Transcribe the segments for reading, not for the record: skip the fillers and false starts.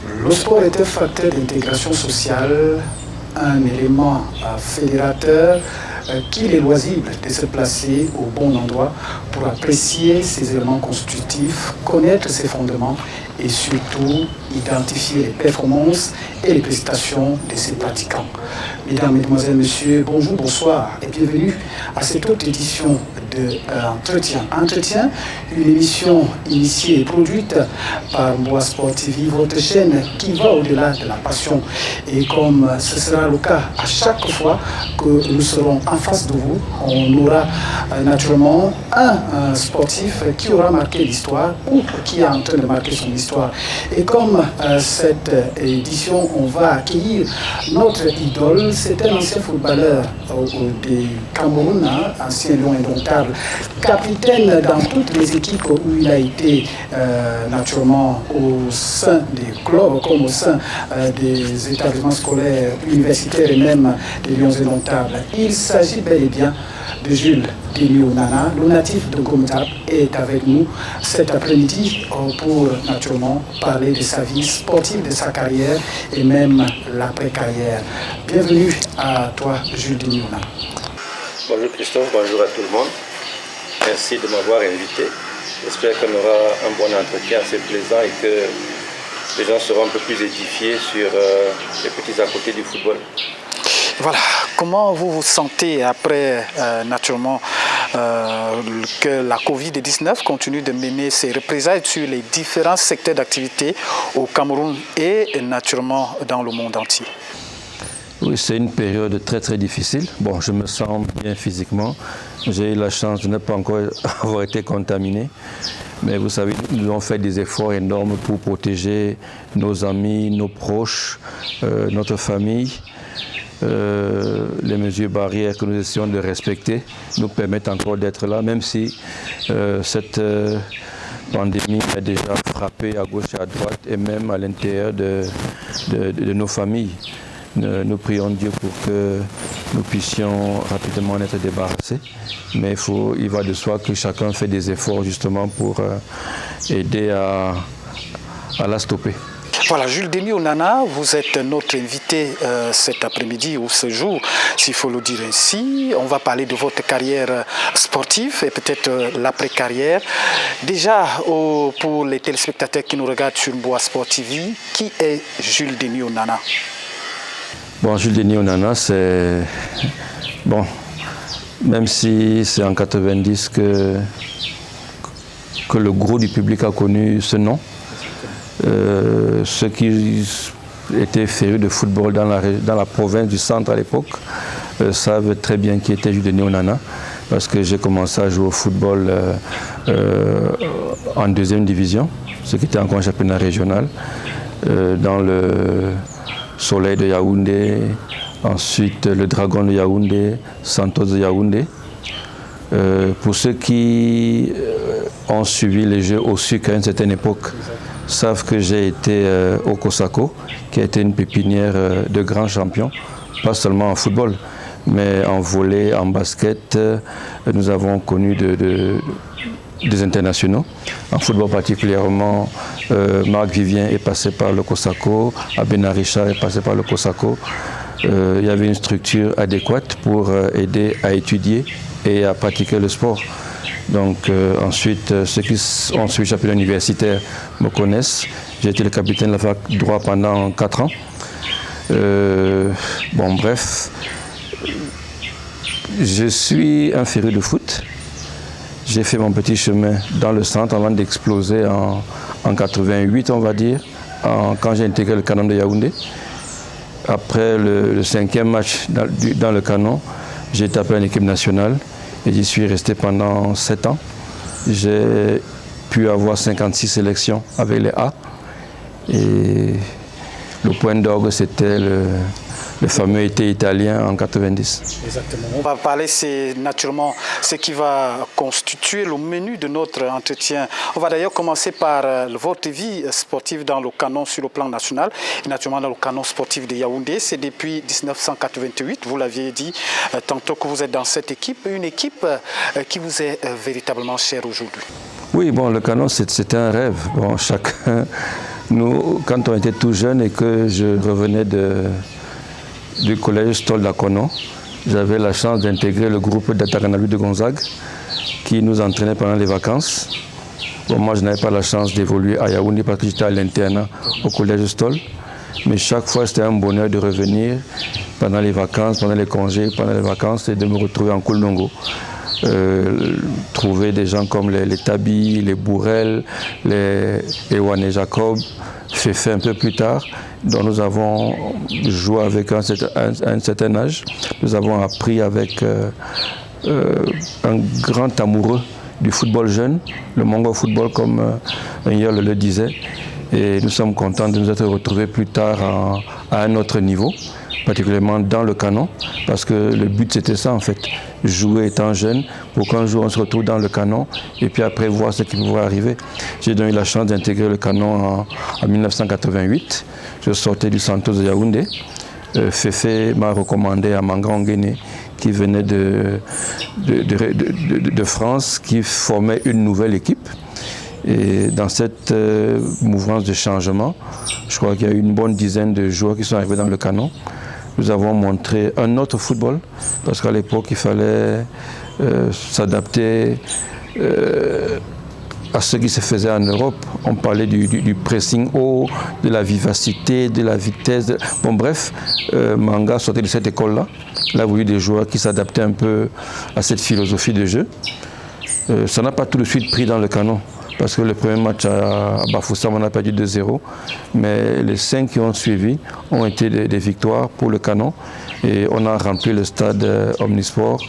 Le sport est un facteur d'intégration sociale, un élément fédérateur qu'il est loisible de se placer au bon endroit pour apprécier ses éléments constitutifs, connaître ses fondements et surtout identifier les performances et les prestations de ses pratiquants. Mesdames, Mesdemoiselles, Messieurs, bonjour, bonsoir et bienvenue à cette autre édition de Entretien, une émission initiée et produite par Mboa Sport TV, votre chaîne qui va au-delà de la passion. Et comme ce sera le cas à chaque fois que nous serons en face de vous, on aura naturellement un sportif qui aura marqué l'histoire ou qui est en train de marquer son histoire. Et comme cette édition, on va accueillir notre idole, c'est un ancien footballeur du Cameroun, ancien lion indomptable, capitaine dans toutes les équipes où il a été naturellement au sein des clubs comme au sein des établissements scolaires, universitaires et même des lions indomptables. Il s'agit bel et bien de Jules Denis Onana, le natif de Gomtap, est avec nous cet après-midi pour naturellement parler de sa vie sportive, de sa carrière et même l'après-carrière. Bienvenue à toi, Jules Denis Onana. Bonjour Christophe, bonjour à tout le monde. Merci de m'avoir invité. J'espère qu'on aura un bon entretien assez plaisant et que les gens seront un peu plus édifiés sur les petits à côté du football. Voilà, comment vous vous sentez après naturellement que la Covid-19 continue de mener ses représailles sur les différents secteurs d'activité au Cameroun et naturellement dans le monde entier? Oui, c'est une période très très difficile. Bon, je me sens bien physiquement. J'ai eu la chance de ne pas encore avoir été contaminé. Mais vous savez, nous avons fait des efforts énormes pour protéger nos amis, nos proches, notre famille. Les mesures barrières que nous essayons de respecter nous permettent encore d'être là, même si cette pandémie a déjà frappé à gauche et à droite et même à l'intérieur de nos familles. Nous prions Dieu pour que nous puissions rapidement en être débarrassés, mais il va de soi que chacun fait des efforts justement pour aider à la stopper. Voilà, Jules Denis Onana, vous êtes notre invité cet après-midi ou ce jour, s'il faut le dire ainsi. On va parler de votre carrière sportive et peut-être l'après-carrière. Déjà, pour les téléspectateurs qui nous regardent sur Mboa Sport TV, qui est Jules Denis Onana? Bon, Jules Denis Onana, c'est... Bon, même si c'est en 90 que le gros du public a connu ce nom, ceux qui étaient férus de football dans la province du centre à l'époque savent très bien qui était Jules Denis Onana, parce que j'ai commencé à jouer au football en deuxième division, ce qui était encore un championnat régional, dans le Soleil de Yaoundé, ensuite le Dragon de Yaoundé, Santos de Yaoundé. Pour ceux qui ont suivi les Jeux au sucre à une certaine époque, savent que j'ai été au COSACO, qui a été une pépinière de grands champions, pas seulement en football, mais en volley, en basket. Nous avons connu des internationaux. En football particulièrement, Marc Vivien est passé par le COSACO, Abena Richard est passé par le COSACO. Il y avait une structure adéquate pour aider à étudier et à pratiquer le sport. Donc ensuite, ceux qui ont suivi le championnat universitaire me connaissent. J'ai été le capitaine de la fac droit pendant 4 ans. Bon bref, je suis un féru de foot. J'ai fait mon petit chemin dans le centre avant d'exploser en 88, on va dire, quand j'ai intégré le canon de Yaoundé. Après le 5e match dans le canon, j'ai été appelé en équipe nationale et j'y suis resté pendant 7 ans. J'ai pu avoir 56 sélections avec les A. Et le point d'orgue, c'était le fameux été italien en 90. Exactement. On va parler, c'est naturellement ce qui va constituer le menu de notre entretien. On va d'ailleurs commencer par votre vie sportive dans le canon sur le plan national et naturellement dans le canon sportif de Yaoundé. C'est depuis 1988, vous l'aviez dit tantôt que vous êtes dans cette équipe, une équipe qui vous est véritablement chère aujourd'hui. Oui, bon, le canon, c'était un rêve. Bon, chacun Nous, quand on était tout jeune et que je revenais du collège Stoll d'Akono, j'avais la chance d'intégrer le groupe d'Atakanalui de Gonzague qui nous entraînait pendant les vacances. Bon, moi, je n'avais pas la chance d'évoluer à Yaoundé parce que j'étais à l'internat au collège Stoll. Mais chaque fois, c'était un bonheur de revenir pendant les vacances, pendant les congés, pendant les vacances et de me retrouver en Koulnongo. Trouver des gens comme les Tabi, les Bourrel, les Ewane Jacob, Féfé un peu plus tard, dont nous avons joué avec un certain âge. Nous avons appris avec un grand amoureux du football jeune, le Mongo football comme Nyol le disait. Et nous sommes contents de nous être retrouvés plus tard à un autre niveau, particulièrement dans le canon, parce que le but c'était ça en fait, jouer étant jeune, pour qu'un jour on se retrouve dans le canon et puis après voir ce qui pouvait arriver. J'ai donc eu la chance d'intégrer le canon en 1988, je sortais du Santos de Yaoundé, Féfé m'a recommandé à Manga Onguéné, qui venait de France, qui formait une nouvelle équipe. Et dans cette mouvance de changement, je crois qu'il y a eu une bonne dizaine de joueurs qui sont arrivés dans le canon. Nous avons montré un autre football, parce qu'à l'époque, il fallait s'adapter à ce qui se faisait en Europe. On parlait du pressing haut, de la vivacité, de la vitesse. Bon bref, Manga sortait de cette école-là. Il a voulu des joueurs qui s'adaptaient un peu à cette philosophie de jeu. Ça n'a pas tout de suite pris dans le canon. Parce que le premier match à Bafoussam, on a perdu 2-0. Mais les 5 qui ont suivi ont été des victoires pour le canon. Et on a rempli le stade Omnisport,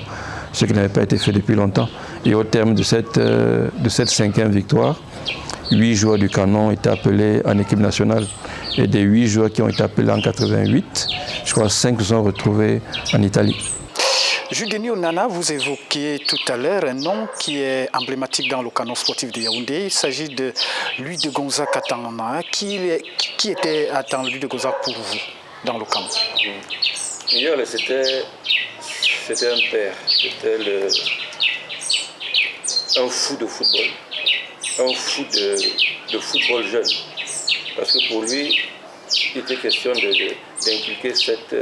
ce qui n'avait pas été fait depuis longtemps. Et au terme de cette 5e victoire, 8 joueurs du canon étaient appelés en équipe nationale. Et des 8 joueurs qui ont été appelés en 88, je crois 5 se sont retrouvés en Italie. Jules Denis Onana, vous évoquiez tout à l'heure un nom qui est emblématique dans le canon sportif de Yaoundé. Il s'agit de Louis de Gonzague Katangana. Qui était Louis de Gonzague pour vous dans le canon? C'était un père, c'était un fou de football, un fou de football jeune. Parce que pour lui, il était question d'inculquer cette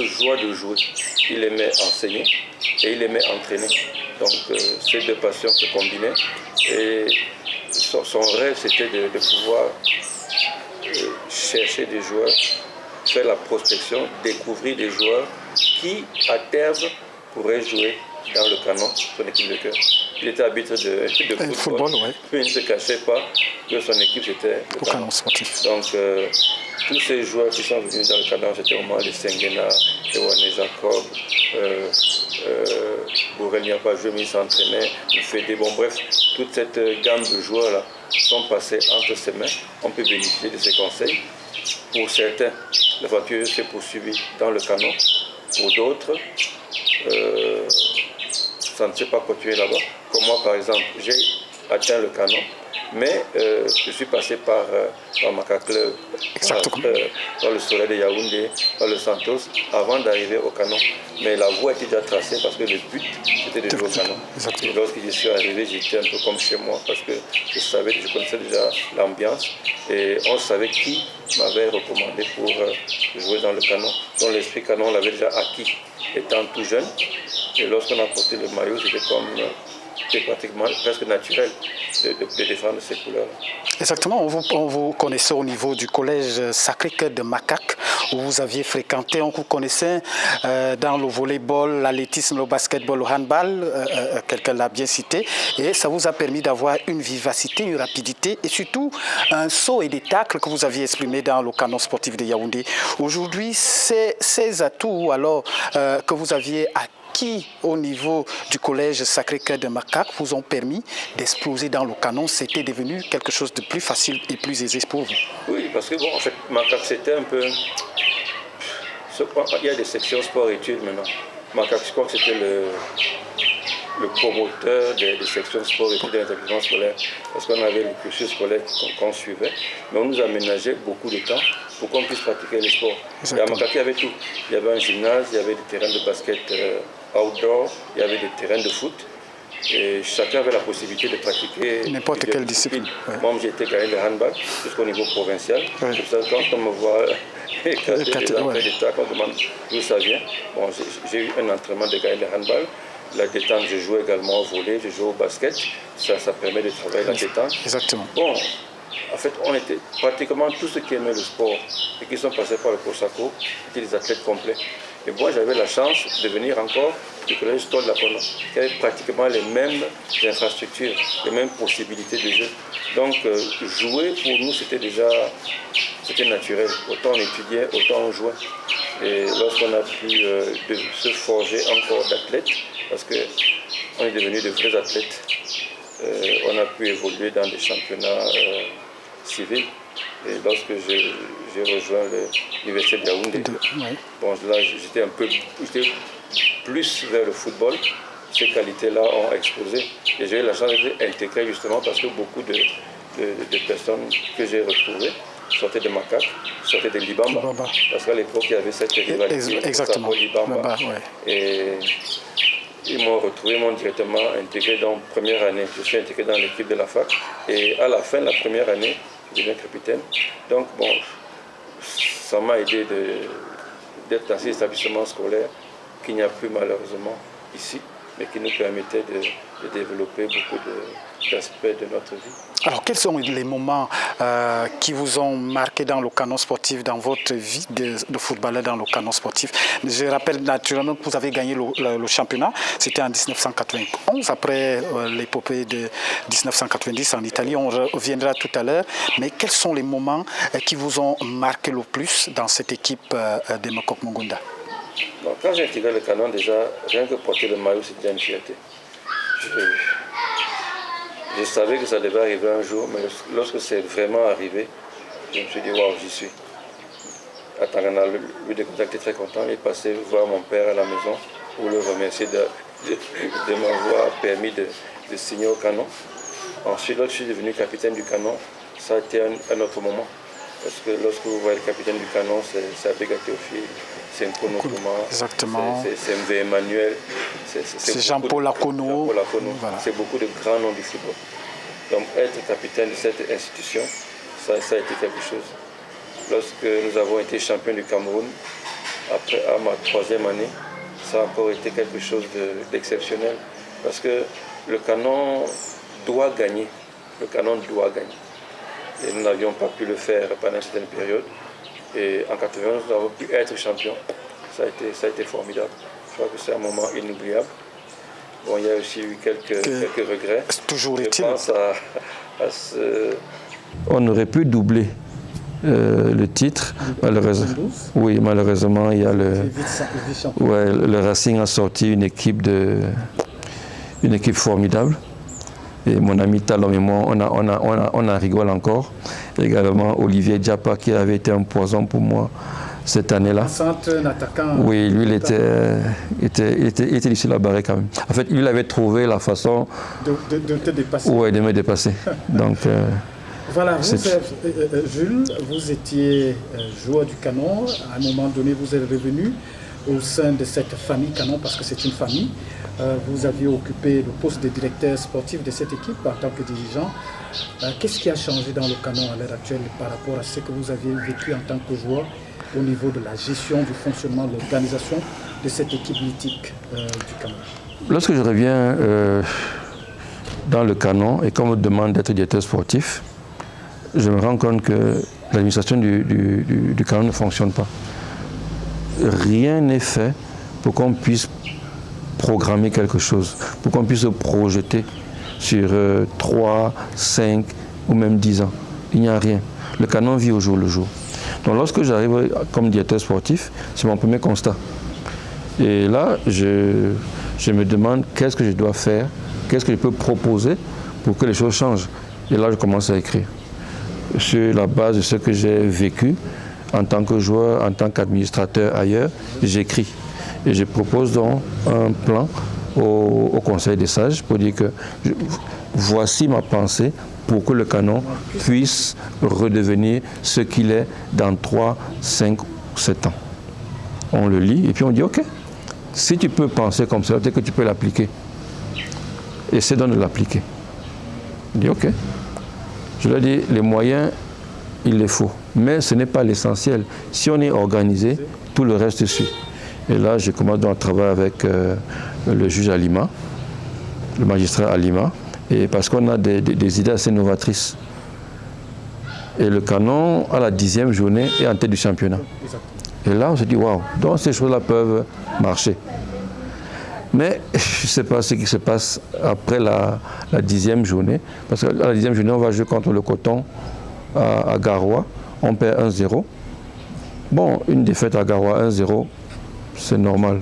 joie de jouer. Il aimait enseigner et il aimait entraîner. Donc ces deux passions se combinaient. Et son rêve, c'était de pouvoir chercher des joueurs, faire la prospection, découvrir des joueurs qui, à terme, pourraient jouer dans le canon, son équipe de cœur. Il était arbitre de football, ouais. Mais il ne se cachait pas que son équipe était le canon sportif. Donc, tous ces joueurs qui sont venus dans le canon, c'était vraiment les Sengena, Ewane Jacob, Bourrel n'y a pas joué, mais il s'entraînait, il fait des bons. Bref, toute cette gamme de joueurs-là sont passés entre ses mains. On peut bénéficier de ses conseils. Pour certains, l'aventure s'est poursuivie dans le canon. Pour d'autres, ça ne s'est pas continué là-bas. Comme moi, par exemple, j'ai atteint le canon, mais je suis passé par Macaque Club, par le Soleil de Yaoundé, par le Santos, avant d'arriver au canon. Mais la voie était déjà tracée parce que le but, c'était de jouer au canon. Et lorsque je suis arrivé, j'étais un peu comme chez moi parce que je connaissais déjà l'ambiance et on savait qui m'avait recommandé pour jouer dans le canon. Donc l'esprit canon, on l'avait déjà acquis étant tout jeune. Et lorsqu'on a porté le maillot, c'était pratiquement presque naturel de défendre ces couleurs. Exactement, on vous connaissait au niveau du collège Sacré-Cœur de Macaque, où vous aviez fréquenté, on vous connaissait dans le volleyball, l'athlétisme, le basketball, le handball, quelqu'un l'a bien cité, et ça vous a permis d'avoir une vivacité, une rapidité, et surtout un saut et des tacles que vous aviez exprimés dans le canon sportif de Yaoundé. Aujourd'hui, ces atouts alors que vous aviez qui, au niveau du collège Sacré-Cœur de Macaque, vous ont permis d'exploser dans le canon, c'était devenu quelque chose de plus facile et plus aisé pour vous? Oui, parce que bon, en fait, Macaque, c'était un peu... Il y a des sections sport-études maintenant. Macaque, je crois que c'était le promoteur des sections sport-études dans les établissements scolaires, parce qu'on avait le cursus scolaire qu'on suivait, mais on nous aménageait beaucoup de temps pour qu'on puisse pratiquer les sports. Et à Macaque, il y avait tout. Il y avait un gymnase, il y avait des terrains de basket outdoor, il y avait des terrains de foot. Et chacun avait la possibilité de pratiquer n'importe quelle discipline. Ouais. Moi, j'ai été gagné le handball jusqu'au niveau provincial. Ouais. C'est ça, quand on me voit quand des entrées d'État, quand on demande d'où ça vient, bon, j'ai eu un entraînement de gagner le handball. La détente, je joue également au volley, je joue au basket. Ça permet de travailler la détente. Exactement. Bon, en fait, on était pratiquement tous ceux qui aimaient le sport et qui sont passés par le COSACO étaient des athlètes complets. Et moi, j'avais la chance de venir encore du collège Stoll Lacono, qui avait pratiquement les mêmes infrastructures, les mêmes possibilités de jeu. Donc, jouer pour nous, c'était naturel. Autant on étudiait, autant on jouait. Et lorsqu'on a pu se forger encore d'athlètes, parce qu'on est devenus de vrais athlètes, on a pu évoluer dans des championnats civils. Et lorsque j'ai rejoint l'université de Yaoundé, bon, là j'étais plus vers le football. Ces qualités-là ont explosé. Et j'ai eu la chance d'être intégré justement parce que beaucoup de personnes que j'ai retrouvées sortaient de Macaque, sortaient de Libamba. Parce qu'à l'époque, il y avait cette rivalité. Exactement. Libamba. Et ils m'ont retrouvé, m'ont directement intégré dans la première année. Je suis intégré dans l'équipe de la fac. Et à la fin de la première année, je deviens capitaine. Donc, bon, ça m'a aidé d'être dans ces établissements scolaires qu'il n'y a plus malheureusement ici, mais qui nous permettait de développer beaucoup d'aspects de notre vie. Alors, quels sont les moments qui vous ont marqué dans le canon sportif, dans votre vie de footballeur dans le canon sportif? Je rappelle naturellement que vous avez gagné le championnat, c'était en 1991, après l'épopée de 1990 en Italie, on reviendra tout à l'heure. Mais quels sont les moments qui vous ont marqué le plus dans cette équipe de Mokok Mungunda? Bon, quand j'ai intégré le canon, déjà, rien que porter le maillot, c'était une fierté. Je savais que ça devait arriver un jour, mais lorsque c'est vraiment arrivé, je me suis dit, waouh, j'y suis. À Tangana, lui de contact était très content. Il est passé voir mon père à la maison pour le remercier de m'avoir permis de signer au canon. Ensuite, lorsque je suis devenu capitaine du canon, ça a été un autre moment. Parce que lorsque vous voyez le capitaine du canon, c'est Abega Théophile, c'est Nkono Kouma, c'est MV Emmanuel, c'est Jean-Paul Lacono. Voilà. C'est beaucoup de grands noms du football. Donc être capitaine de cette institution, ça a été quelque chose. Lorsque nous avons été champions du Cameroun, après à ma 3e année, ça a encore été quelque chose d'exceptionnel. Parce que le canon doit gagner. Le canon doit gagner. Et nous n'avions pas pu le faire pendant une certaine période. Et en 91, nous avons pu être champions. Ça a été formidable. Je crois que c'est un moment inoubliable. Bon, il y a aussi eu quelques regrets. Toujours je est-il. pense à ce... On aurait pu doubler le titre. Malheureusement, il y a le Racing a sorti une équipe formidable. Et mon ami Talon et moi, on en rigole encore. Également Olivier Diapa qui avait été un poison pour moi cette année-là. Oui, lui, il était difficile à barrer quand même. En fait, il avait trouvé la façon de te dépasser. Oui, de me dépasser. Donc, voilà, Jules, vous étiez joueur du canon. À un moment donné, vous êtes revenu au sein de cette famille canon parce que c'est une famille. Vous aviez occupé le poste de directeur sportif de cette équipe en tant que dirigeant. Qu'est-ce qui a changé dans le canon à l'heure actuelle par rapport à ce que vous aviez vécu en tant que joueur au niveau de la gestion, du fonctionnement, de l'organisation de cette équipe mythique du canon? Lorsque je reviens dans le canon et qu'on me demande d'être directeur sportif, je me rends compte que l'administration du canon ne fonctionne pas. Rien n'est fait pour qu'on puisse programmer quelque chose, pour qu'on puisse se projeter sur 3, 5 ou même 10 ans. Il n'y a rien. Le canon vit au jour le jour. Donc lorsque j'arrive comme directeur sportif, c'est mon premier constat. Et là, je me demande qu'est-ce que je dois faire, qu'est-ce que je peux proposer pour que les choses changent. Et là, je commence à écrire. Sur la base de ce que j'ai vécu en tant que joueur, en tant qu'administrateur ailleurs, j'écris. Et je propose donc un plan au Conseil des sages pour dire que voici ma pensée pour que le canon puisse redevenir ce qu'il est dans 3, 5 ou 7 ans. On le lit et puis on dit ok, si tu peux penser comme ça, peut-être que tu peux l'appliquer. essaie donc de l'appliquer. Il dit ok. Je lui ai dit, les moyens, il les faut. Mais ce n'est pas l'essentiel. Si on est organisé, tout le reste suit. Et là, j'ai commencé donc à travailler avec le juge à Lima, le magistrat à Lima, et parce qu'on a des idées assez novatrices. Et le Canon, à la 10e journée, est en tête du championnat. Et là, on se dit, waouh, donc ces choses-là peuvent marcher. Mais je ne sais pas ce qui se passe après la 10e journée, parce qu'à la 10e journée, on va jouer contre le Coton à Garoua, on perd 1-0. Bon, une défaite à Garoua 1-0, c'est normal,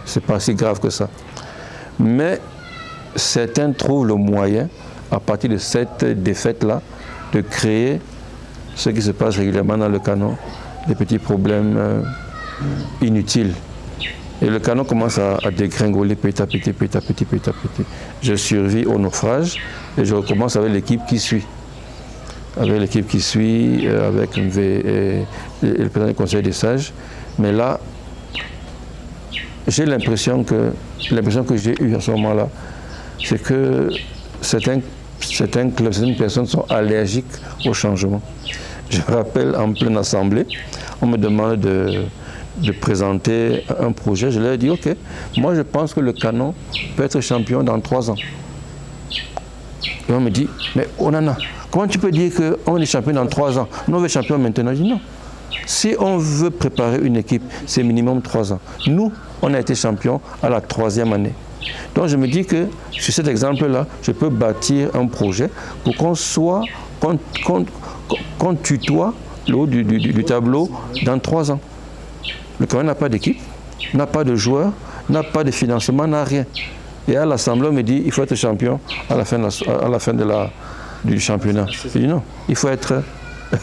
c'est pas si grave que ça. Mais certains trouvent le moyen, à partir de cette défaite-là, de créer ce qui se passe régulièrement dans le Canon, des petits problèmes inutiles. Et le Canon commence à dégringoler petit à petit, petit à petit, petit à petit. Je survis au naufrage et je recommence avec l'équipe qui suit. Avec l'équipe qui suit, avec le président du Conseil des sages. Mais là, j'ai l'impression que j'ai eue à ce moment-là, c'est que certains clubs, certaines personnes sont allergiques au changement. Je me rappelle en pleine assemblée, on me demande de présenter un projet. Je leur ai dit, ok, moi je pense que le Canon peut être champion dans 3 ans. Et on me dit, mais Onana, comment tu peux dire qu'on est champion dans 3 ans? Nous on veut champion maintenant. Je dis non. Si on veut préparer une équipe, c'est minimum 3 ans. Nous, on a été champion à la 3e année. Donc je me dis que sur cet exemple-là, je peux bâtir un projet pour qu'on tutoie le haut du tableau dans 3 ans. Le Cameroun n'a pas d'équipe, n'a pas de joueurs, n'a pas de financement, n'a rien. Et à l'Assemblée, on me dit il faut être champion à la fin du championnat. Je dis non, il faut être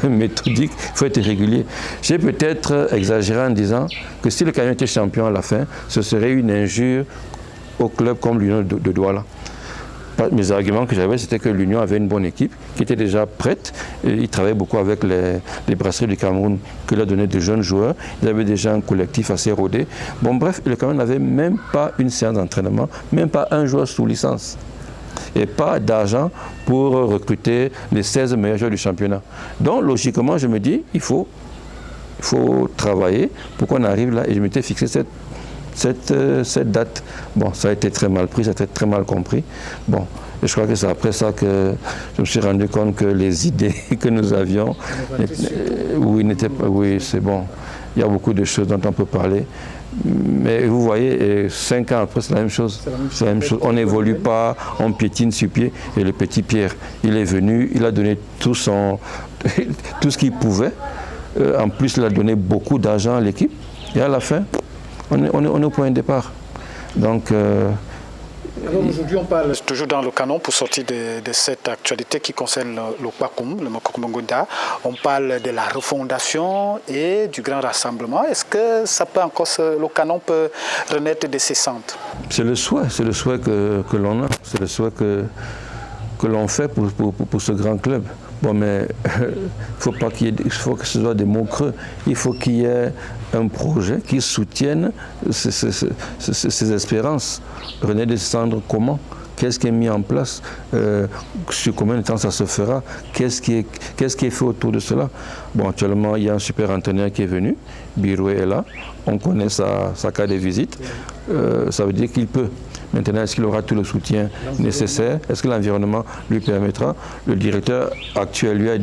méthodique, il faut être régulier. J'ai peut-être exagéré en disant que si le Cameroun était champion à la fin, ce serait une injure au club comme l'Union de Douala. Mes arguments que j'avais, c'était que l'Union avait une bonne équipe qui était déjà prête. Et ils travaillaient beaucoup avec les brasseries du Cameroun, qui leur donnaient de jeunes joueurs. Ils avaient déjà un collectif assez rodé. Bon, bref, le Cameroun n'avait même pas une séance d'entraînement, même pas un joueur sous licence. Et pas d'argent pour recruter les 16 meilleurs joueurs du championnat. Donc, logiquement, je me dis, il faut travailler pour qu'on arrive là. Et je m'étais fixé cette date. Bon, ça a été très mal pris, ça a été très mal compris. Bon, et je crois que c'est après ça que je me suis rendu compte que les idées que nous avions, oui, c'est bon. Il y a beaucoup de choses dont on peut parler. Mais vous voyez, 5 ans après, c'est la même chose. C'est la même chose. On n'évolue pas, on piétine sur pied. Et le petit Pierre, il est venu, il a donné tout ce qu'il pouvait. En plus, il a donné beaucoup d'argent à l'équipe. Et à la fin, on est au point de départ. Donc, alors aujourd'hui, on parle toujours dans le Canon pour sortir de cette actualité qui concerne le Kwakum, le Mokokumongoda. On parle de la refondation et du grand rassemblement. Est-ce que ça peut encore, le Canon peut renaître de ses cendres? C'est le souhait que l'on a, c'est le souhait que l'on fait pour ce grand club. Bon, mais il faut que ce soit des mots creux. Il faut qu'il y ait un projet qui soutienne ces espérances. Renaître des cendres, comment? Qu'est-ce qui est mis en place? Sur combien de temps ça se fera? Qu'est-ce qui est fait autour de cela? Bon, actuellement, il y a un super entraîneur qui est venu. Biroué est là. On connaît sa carte de visite. Ça veut dire qu'il peut. Maintenant, est-ce qu'il aura tout le soutien nécessaire? Est-ce que l'environnement lui permettra? Le directeur actuel lui a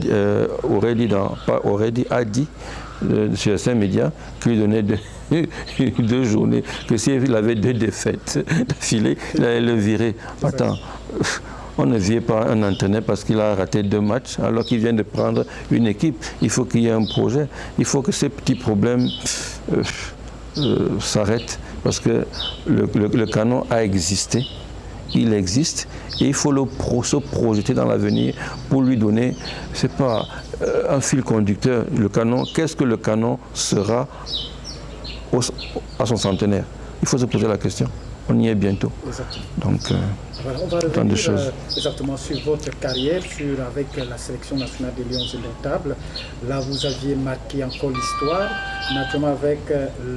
dit sur certains médias qu'il lui donnait 2 journées, que s'il avait 2 défaites d'affilée, il allait le virer. Attends, on ne vire pas un entraîneur parce qu'il a raté 2 matchs alors qu'il vient de prendre une équipe. Il faut qu'il y ait un projet. Il faut que ces petits problèmes s'arrêtent. Parce que le Canon a existé, il existe, et il faut se projeter dans l'avenir pour lui donner, c'est pas un fil conducteur. Le Canon, qu'est-ce que le Canon sera à son centenaire? Il faut se poser la question. On y est bientôt. Exactement. Donc, Voilà, on va revenir exactement sur votre carrière, avec la sélection nationale des Lions indomptables. Là, vous aviez marqué encore l'histoire, notamment avec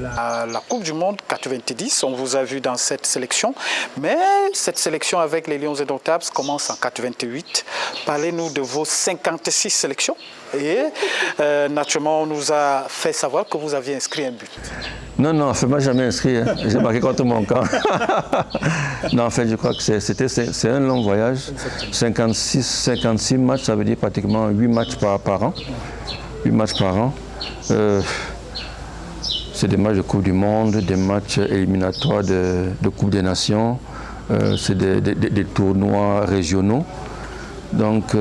la Coupe du Monde 90. On vous a vu dans cette sélection. Mais cette sélection avec les Lions indomptables commence en 88. Parlez-nous de vos 56 sélections. Et naturellement, on nous a fait savoir que vous aviez inscrit un but. Non, en fait, moi, jamais inscrit. Hein. J'ai marqué contre mon camp. Non, en fait, je crois que c'est un long voyage. 56 matchs, ça veut dire pratiquement 8 matchs par an. 8 matchs par an. C'est des matchs de Coupe du Monde, des matchs éliminatoires de Coupe des Nations. C'est des tournois régionaux. Donc,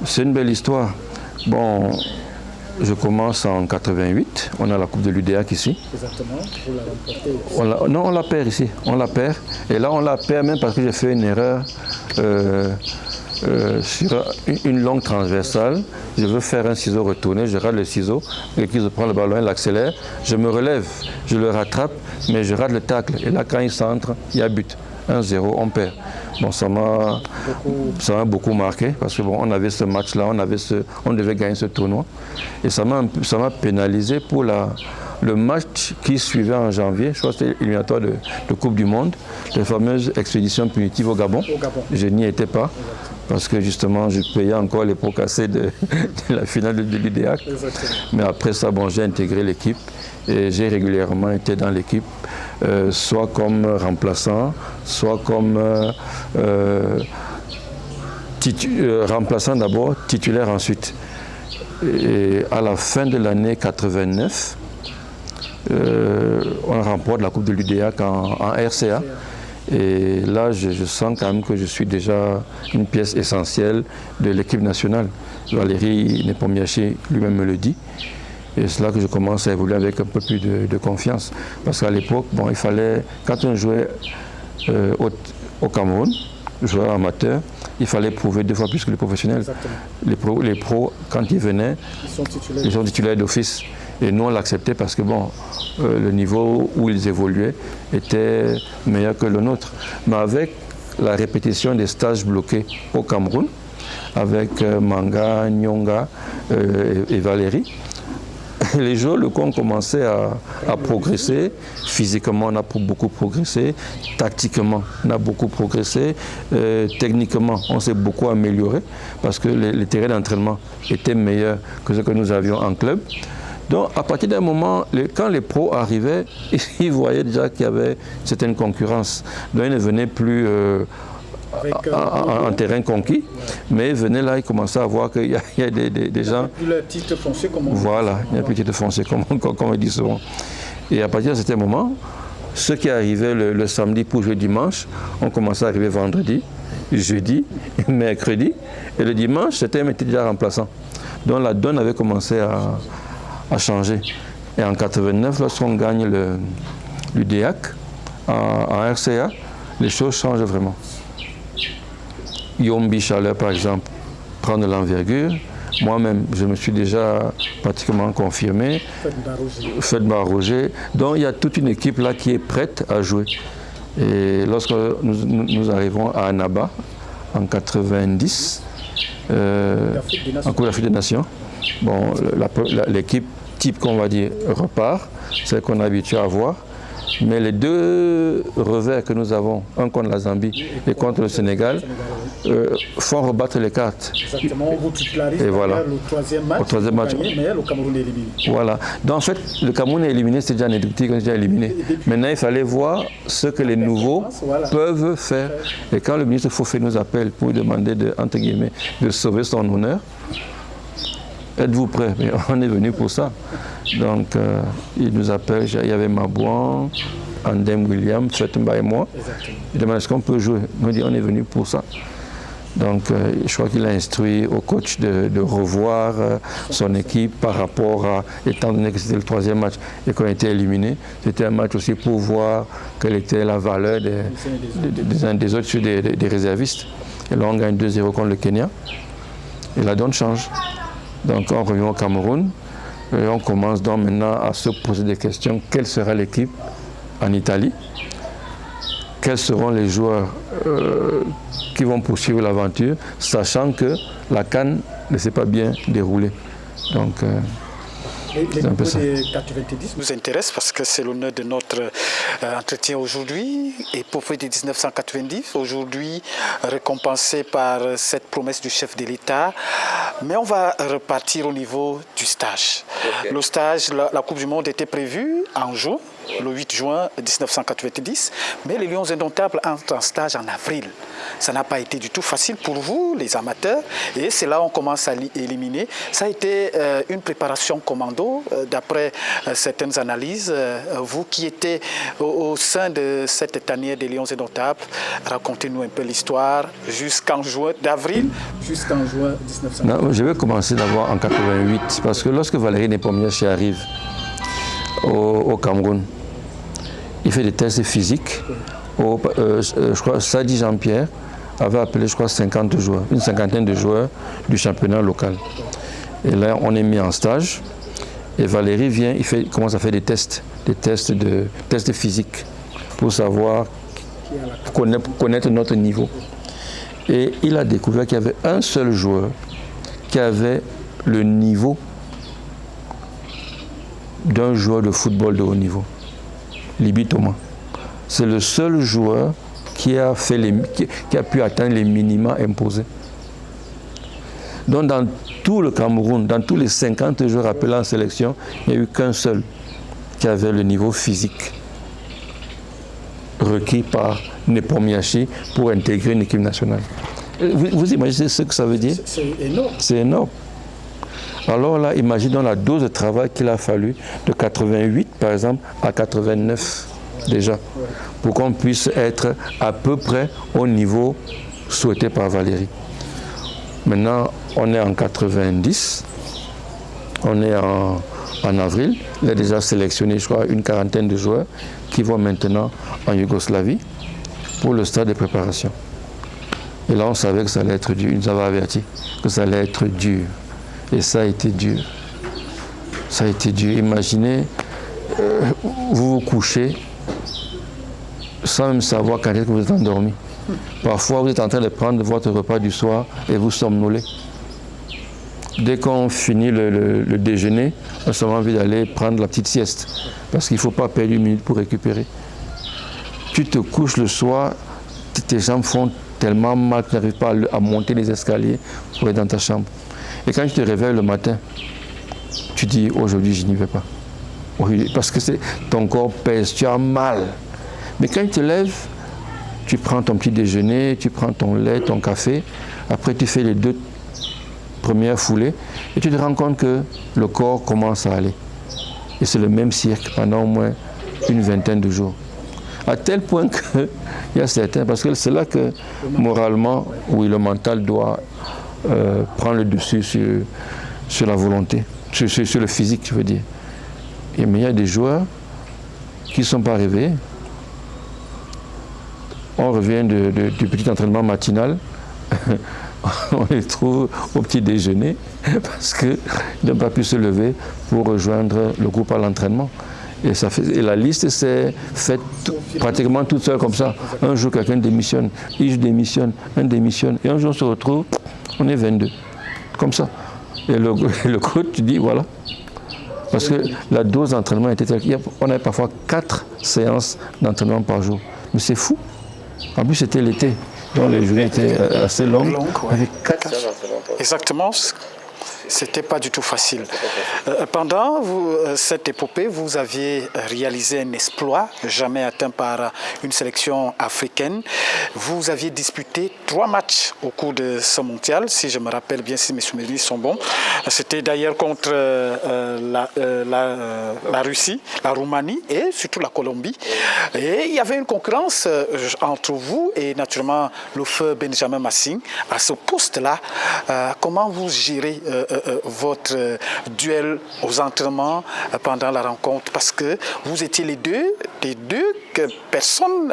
c'est une belle histoire. Bon, je commence en 88. On a la Coupe de l'UDEAC ici. Exactement. Vous la remportez. Non, on la perd ici. On la perd. Et là, on la perd même parce que j'ai fait une erreur sur une longue transversale. Je veux faire un ciseau retourné. Je rate le ciseau. L'équipe prend le ballon, elle l'accélère. Je me relève. Je le rattrape, mais je rate le tacle. Et là, quand il centre, il y a but. 1-0, on perd. Bon, ça m'a beaucoup marqué parce que bon, on avait ce match-là, on devait gagner ce tournoi. Et ça m'a pénalisé pour le match qui suivait en janvier. Je crois que c'était l'éliminatoire de Coupe du Monde, les fameuses expéditions punitives au Gabon. Je n'y étais pas parce que justement, je payais encore les pots cassés de la finale de l'UDEAC. Mais après ça, bon, j'ai intégré l'équipe et j'ai régulièrement été dans l'équipe. Soit comme remplaçant, soit comme remplaçant d'abord, titulaire ensuite. Et à la fin de l'année 89, on remporte la Coupe de l'UDEAC en RCA. Et là, je sens quand même que je suis déjà une pièce essentielle de l'équipe nationale. Valérie Nepomniachtchi lui-même me le dit. Et c'est là que je commence à évoluer avec un peu plus de confiance. Parce qu'à l'époque, bon, il fallait, quand on jouait au Cameroun, joueur amateur, il fallait prouver 2 fois plus que les professionnels. Les pros, quand ils venaient, ils sont titulaires d'office. Et nous, on l'acceptait parce que bon, le niveau où ils évoluaient était meilleur que le nôtre. Mais avec la répétition des stages bloqués au Cameroun, avec Manga, Nyonga et Valérie, les joueurs ont commencé à progresser. Physiquement, on a beaucoup progressé. Tactiquement, on a beaucoup progressé. Techniquement, on s'est beaucoup amélioré parce que les terrains d'entraînement étaient meilleurs que ce que nous avions en club. Donc, à partir d'un moment, quand les pros arrivaient, ils voyaient déjà qu'il y avait certaine concurrence. Donc, ils ne venaient plus en terrain conquis, mais ils venaient là, ils commençaient à voir qu'il y a des gens... Il y a plus le titre foncier, comme on dit. Voilà, il y a plus le titre foncier, comme on dit souvent. Et à partir de ce moment, ceux qui arrivaient le samedi pour jouer dimanche, ont commencé à arriver vendredi, jeudi, mercredi, et le dimanche, c'était déjà remplaçant. Donc la donne avait commencé à changer. Et en 89, lorsqu'on gagne l'UDEAC en RCA, les choses changent vraiment. Yombi Chaleur, par exemple, prend de l'envergure. Moi-même, je me suis déjà pratiquement confirmé. Fedba Roger. Donc, il y a toute une équipe là qui est prête à jouer. Et lorsque nous arrivons à Annaba, en 90, en Coupe d'Afrique des Nations, bon, l'équipe type qu'on va dire repart, celle qu'on est habitué à voir. Mais les 2 revers que nous avons, un contre la Zambie et contre le Sénégal, font rebattre les cartes. Exactement, vous titularisez le 3e match, mais le Cameroun est éliminé. Voilà. Donc en fait, le Cameroun est éliminé, c'est déjà Nédouti qui est déjà éliminé. Maintenant, il fallait voir ce que les nouveaux peuvent faire. Et quand le ministre Fofé nous appelle pour lui demander entre guillemets, de sauver son honneur, êtes-vous prêts? Mais on est venu pour ça. Donc, il nous appelle, il y avait Mabouan, Andem William, Fetumba et moi. Il demande est-ce qu'on peut jouer. Nous dit on est venu pour ça. Donc, je crois qu'il a instruit au coach de revoir son équipe par rapport à, étant donné que c'était le 3e match et qu'on était éliminé, c'était un match aussi pour voir quelle était la valeur des uns des autres sur des réservistes. Et là, on gagne 2-0 contre le Kenya. Et la donne change. Donc, on revient au Cameroun. Et on commence donc maintenant à se poser des questions. Quelle sera l'équipe en Italie? quels seront les joueurs qui vont poursuivre l'aventure, sachant que la CAN ne s'est pas bien déroulée. Donc, les nouveaux des 90 nous intéressent parce que c'est l'honneur de notre entretien aujourd'hui. Épopée de 1990, aujourd'hui récompensé par cette promesse du chef de l'État. Mais on va repartir au niveau du stage. Okay. Le stage, la Coupe du Monde était prévue en juin, le 8 juin 1990, mais les Lions Indomptables entrent en stage en avril. Ça n'a pas été du tout facile pour vous, les amateurs, et c'est là qu'on commence à éliminer. Ça a été une préparation commando, d'après certaines analyses. Vous qui étiez au sein de cette tanière des Lions Indomptables, racontez-nous un peu l'histoire jusqu'en juin, d'avril jusqu'en juin 1990. Non, je vais commencer d'abord en 88, parce que lorsque Valérie Nepomniachtchi arrive au Cameroun, il fait des tests physiques. Je crois Sadi Jean-Pierre avait appelé, je crois, 50 joueurs, une cinquantaine de joueurs du championnat local. Et là, on est mis en stage. Et Valérie vient, il commence à faire des tests physiques pour savoir, connaître notre niveau. Et il a découvert qu'il y avait un seul joueur qui avait le niveau d'un joueur de football de haut niveau, Libi Thomas. C'est le seul joueur qui a pu atteindre les minima imposés. Donc dans tout le Cameroun, dans tous les 50 joueurs appelés en sélection, il n'y a eu qu'un seul qui avait le niveau physique requis par Nepomniachtchi pour intégrer une équipe nationale. Vous imaginez ce que ça veut dire? C'est énorme. C'est énorme. Alors là, imaginons la dose de travail qu'il a fallu de 88, par exemple, à 89 déjà, pour qu'on puisse être à peu près au niveau souhaité par Valérie. Maintenant, on est en 90, on est en avril, il a déjà sélectionné, je crois, une quarantaine de joueurs qui vont maintenant en Yougoslavie pour le stade de préparation. Et là, on savait que ça allait être dur, il nous avait averti que ça allait être dur. Et ça a été dur. Ça a été dur. Imaginez, vous vous couchez sans même savoir quand est-ce que vous êtes endormi. Parfois, vous êtes en train de prendre votre repas du soir et vous somnolez. Dès qu'on finit le déjeuner, on a seulement envie d'aller prendre la petite sieste. Parce qu'il ne faut pas perdre une minute pour récupérer. Tu te couches le soir, tes jambes font tellement mal que tu n'arrives pas à monter les escaliers pour être dans ta chambre. Et quand tu te réveilles le matin, tu dis aujourd'hui je n'y vais pas. Parce que ton corps pèse, tu as mal. Mais quand tu te lèves, tu prends ton petit déjeuner, tu prends ton lait, ton café, après tu fais les 2 premières foulées et tu te rends compte que le corps commence à aller. Et c'est le même cirque pendant au moins une vingtaine de jours. À tel point qu'il y a certains, parce que c'est là que moralement, oui, le mental doit prendre le dessus sur la volonté, sur le physique, je veux dire. Mais il y a des joueurs qui ne sont pas réveillés. On revient du petit entraînement matinal, on les trouve au petit déjeuner parce qu'ils n'ont pas pu se lever pour rejoindre le groupe à l'entraînement. Et la liste s'est faite pratiquement toute seule comme ça. Un jour, quelqu'un démissionne, il démissionne, un démissionne, et un jour on se retrouve, on est 22. Comme ça. Et le coach, tu dis, voilà. Parce que la dose d'entraînement était telle qu'on avait parfois 4 séances d'entraînement par jour. Mais c'est fou. En plus, c'était l'été. Donc les journées étaient assez longues. Avec 4 séances d'entraînement par jour. Exactement. C'était pas du tout facile. Pendant cette épopée, vous aviez réalisé un exploit jamais atteint par une sélection africaine. Vous aviez disputé 3 matchs au cours de ce mondial, si je me rappelle bien, si mes souvenirs sont bons. C'était d'ailleurs contre la Russie, la Roumanie et surtout la Colombie. Et il y avait une concurrence entre vous et naturellement le feu Benjamin Massing. À ce poste-là, comment vous gérez votre duel aux entraînements pendant la rencontre, parce que vous étiez les deux personnes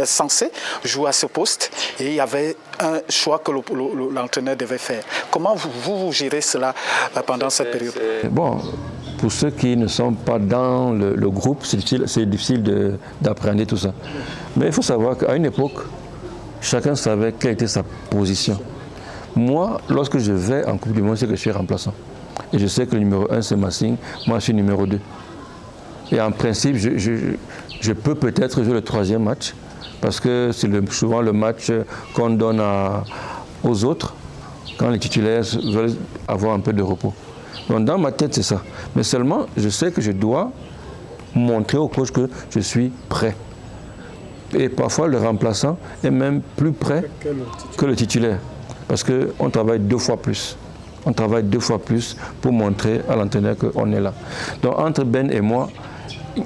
censées jouer à ce poste et il y avait un choix que l'entraîneur devait faire. Comment vous gérez cela pendant cette période? Bon, pour ceux qui ne sont pas dans le groupe, c'est difficile d'appréhender tout ça. Mais il faut savoir qu'à une époque, chacun savait quelle était sa position. Moi, lorsque je vais en Coupe du Monde, c'est que je suis remplaçant. Et je sais que le numéro 1, c'est Massing, moi je suis numéro 2. Et en principe, je peux peut-être jouer le troisième match, parce que c'est souvent le match qu'on donne aux autres, quand les titulaires veulent avoir un peu de repos. Donc dans ma tête, c'est ça. Mais seulement, je sais que je dois montrer au coach que je suis prêt. Et parfois, le remplaçant est même plus prêt que le titulaire. Parce qu'on travaille 2 fois plus. On travaille 2 fois plus pour montrer à l'entraîneur qu'on est là. Donc entre Ben et moi,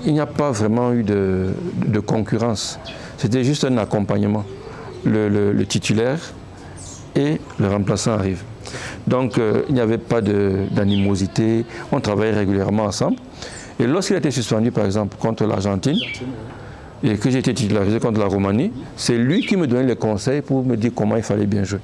il n'y a pas vraiment eu de concurrence. C'était juste un accompagnement. Le titulaire et le remplaçant arrivent. Donc il n'y avait pas d'animosité, on travaillait régulièrement ensemble. Et lorsqu'il a été suspendu par exemple contre l'Argentine, et que j'ai été titularisé contre la Roumanie, c'est lui qui me donnait les conseils pour me dire comment il fallait bien jouer.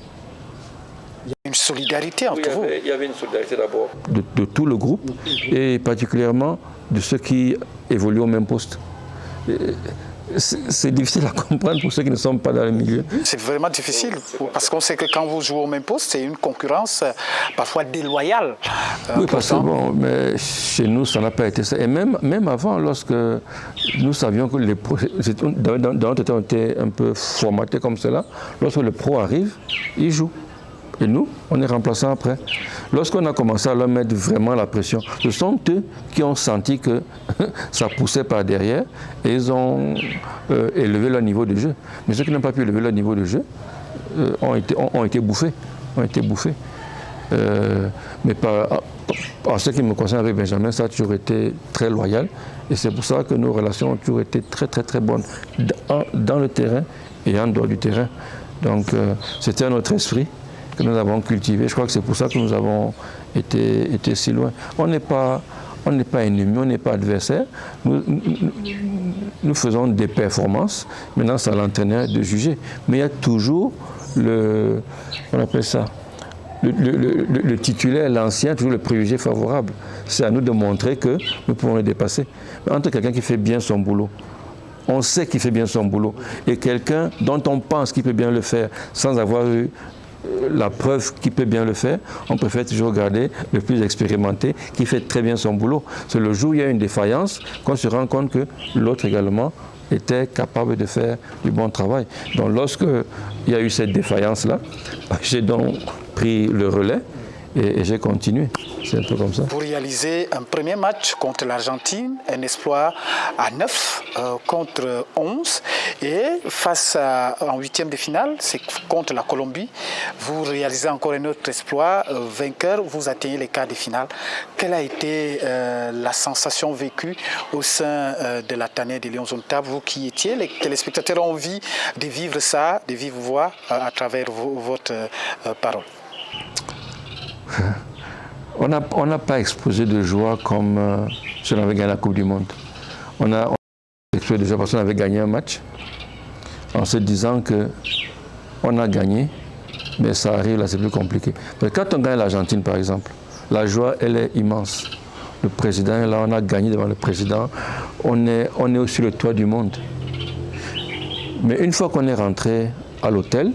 Il y a une solidarité entre vous. Il y avait une solidarité d'abord de tout le groupe et particulièrement de ceux qui évoluent au même poste. C'est difficile à comprendre pour ceux qui ne sont pas dans le milieu. C'est vraiment difficile parce qu'on sait que quand vous jouez au même poste, c'est une concurrence parfois déloyale. Oui, parce que bon, mais chez nous, ça n'a pas été ça. Et même avant, lorsque nous savions que les pros, dans notre temps, on était un peu formaté comme cela, lorsque le pro arrive, il joue. Et nous, on est remplaçants après. Lorsqu'on a commencé à leur mettre vraiment la pression, ce sont eux qui ont senti que ça poussait par derrière et ils ont élevé leur niveau de jeu. Mais ceux qui n'ont pas pu élever leur niveau de jeu ont été bouffés. Mais en ce qui me concerne avec Benjamin, ça a toujours été très loyal. Et c'est pour ça que nos relations ont toujours été très très très bonnes dans le terrain et en dehors du terrain. Donc c'était notre esprit que nous avons cultivé. Je crois que c'est pour ça que nous avons été si loin. On n'est pas ennemis, on n'est pas adversaires. Nous faisons des performances. Maintenant, c'est à l'entraîneur de juger. Mais il y a toujours on appelle ça, le titulaire, l'ancien, toujours le préjugé favorable. C'est à nous de montrer que nous pouvons le dépasser. Mais entre quelqu'un qui fait bien son boulot, on sait qu'il fait bien son boulot, et quelqu'un dont on pense qu'il peut bien le faire sans avoir eu la preuve qu'il peut bien le faire, on préfère toujours garder le plus expérimenté qui fait très bien son boulot. C'est le jour où il y a une défaillance qu'on se rend compte que l'autre également était capable de faire du bon travail. Donc lorsque il y a eu cette défaillance-là, j'ai donc pris le relais et j'ai continué. C'est un peu comme ça. Vous réalisez un premier match contre l'Argentine, un exploit à 9 contre 11. Et en 8e de finale, c'est contre la Colombie. Vous réalisez encore un autre exploit, vainqueur, vous atteignez les quarts de finale. Quelle a été la sensation vécue au sein de la tanière des Lions Ontables, vous qui étiez? Les téléspectateurs ont envie de vivre ça, de vivre voix à travers votre parole. On n'a pas explosé de joie comme si on avait gagné la Coupe du Monde. On a explosé de joie parce qu'on avait gagné un match en se disant qu'on a gagné, mais ça arrive, là c'est plus compliqué. Mais quand on gagne l'Argentine par exemple, la joie elle est immense. Le président est là, on a gagné devant le président, on est au-dessus le toit du monde. Mais une fois qu'on est rentré à l'hôtel,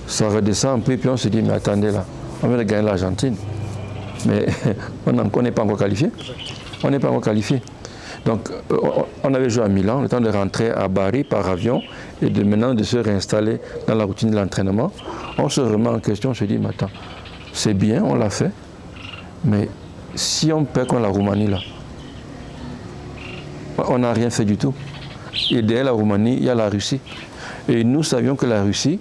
ça redescend un peu et puis on se dit mais attendez là, on vient de gagner l'Argentine, mais on n'est pas encore qualifié. On n'est pas encore qualifié. Donc on avait joué à Milan, le temps de rentrer à Bari par avion et maintenant de se réinstaller dans la routine de l'entraînement. On se remet en question, on se dit mais attends, c'est bien, on l'a fait, mais si on perd contre la Roumanie là, on n'a rien fait du tout. Et derrière la Roumanie, il y a la Russie. Et nous savions que la Russie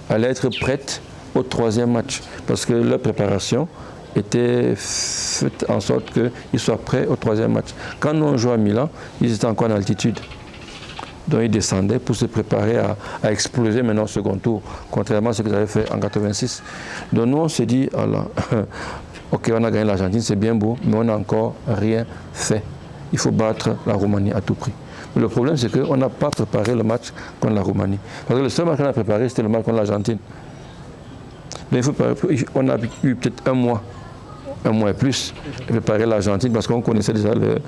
allait être prête au 3e match, parce que leur préparation était faite en sorte qu'ils soient prêts au 3e match. Quand nous on jouait à Milan, ils étaient encore en altitude. Donc ils descendaient pour se préparer à exploser maintenant au second tour, contrairement à ce qu'ils avaient fait en 86. Donc nous on s'est dit, alors, ok, on a gagné l'Argentine, c'est bien beau, mais on n'a encore rien fait. Il faut battre la Roumanie à tout prix. Mais le problème, c'est qu'on n'a pas préparé le match contre la Roumanie. Parce que le seul match qu'on a préparé, c'était le match contre l'Argentine. Mais on a eu peut-être un mois un mois et plus, préparer l'Argentine parce qu'on connaissait déjà le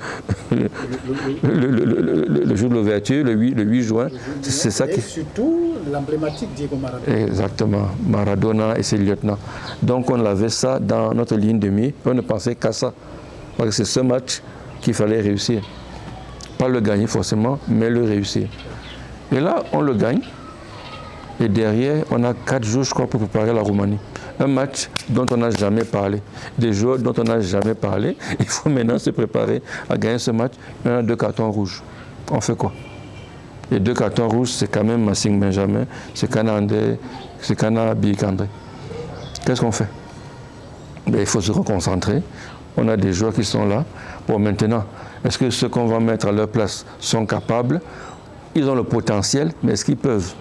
jour de l'ouverture, le 8 juin. C'est ça qui... Et surtout l'emblématique Diego Maradona. Exactement, Maradona et ses lieutenants. Donc on avait ça dans notre ligne de mire, on ne pensait qu'à ça. Parce que c'est ce match qu'il fallait réussir. Pas le gagner forcément, mais le réussir. Et là, on le gagne. Et derrière, on a 4 jours, je crois, pour préparer la Roumanie. Un match dont on n'a jamais parlé. Des joueurs dont on n'a jamais parlé. Il faut maintenant se préparer à gagner ce match. Il y en a 2 cartons rouges. On fait quoi? Les 2 cartons rouges, c'est quand même Massing Benjamin, c'est Kanandé, c'est Kana Bikandé. Qu'est-ce qu'on fait? Ben, il faut se reconcentrer. On a des joueurs qui sont là. Bon, maintenant, est-ce que ceux qu'on va mettre à leur place sont capables? Ils ont le potentiel, mais est-ce qu'ils peuvent?